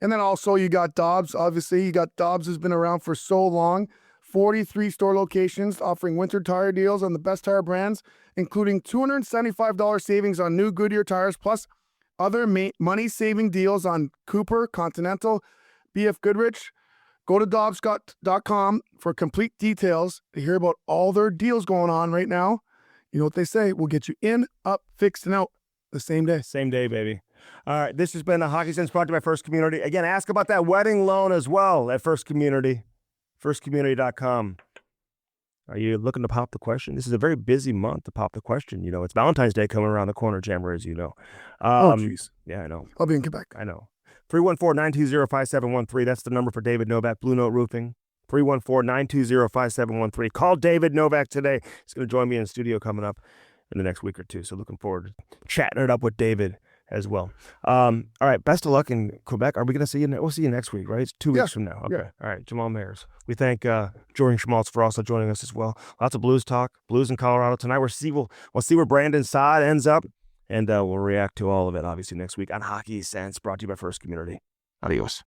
And then also you got Dobbs. Obviously, you got Dobbs has been around for so long. 43 store locations offering winter tire deals on the best tire brands, including $275 savings on new Goodyear tires, plus other money-saving deals on Cooper, Continental, BF Goodrich. Go to Dobbs.com for complete details to hear about all their deals going on right now. You know what they say? We'll get you in, up, fixed, and out the same day. Same day, baby. All right, this has been the Hockey Sense brought to you by First Community. Again, ask about that wedding loan as well at First Community, firstcommunity.com. Are you looking to pop the question? This is a very busy month to pop the question. You know, it's Valentine's Day coming around the corner, Jammer, as you know. Oh, jeez. Yeah, I know. I'll be in Quebec. I know. 314-920-5713. That's the number for David Novak, Blue Note Roofing. 314-920-5713. Call David Novak today. He's going to join me in the studio coming up in the next week or two. So looking forward to chatting it up with David as well. All right. Best of luck in Quebec. Are we going to see you? We'll see you next week, right? It's 2 weeks from now. Okay. Yeah. All right. Jamal Mayers. We thank Jordan Schmaltz for also joining us as well. Lots of Blues talk. Blues in Colorado tonight. We'll see where Brandon Saad ends up. And we'll react to all of it, obviously, next week on Hockey Sense, brought to you by First Community. Adios.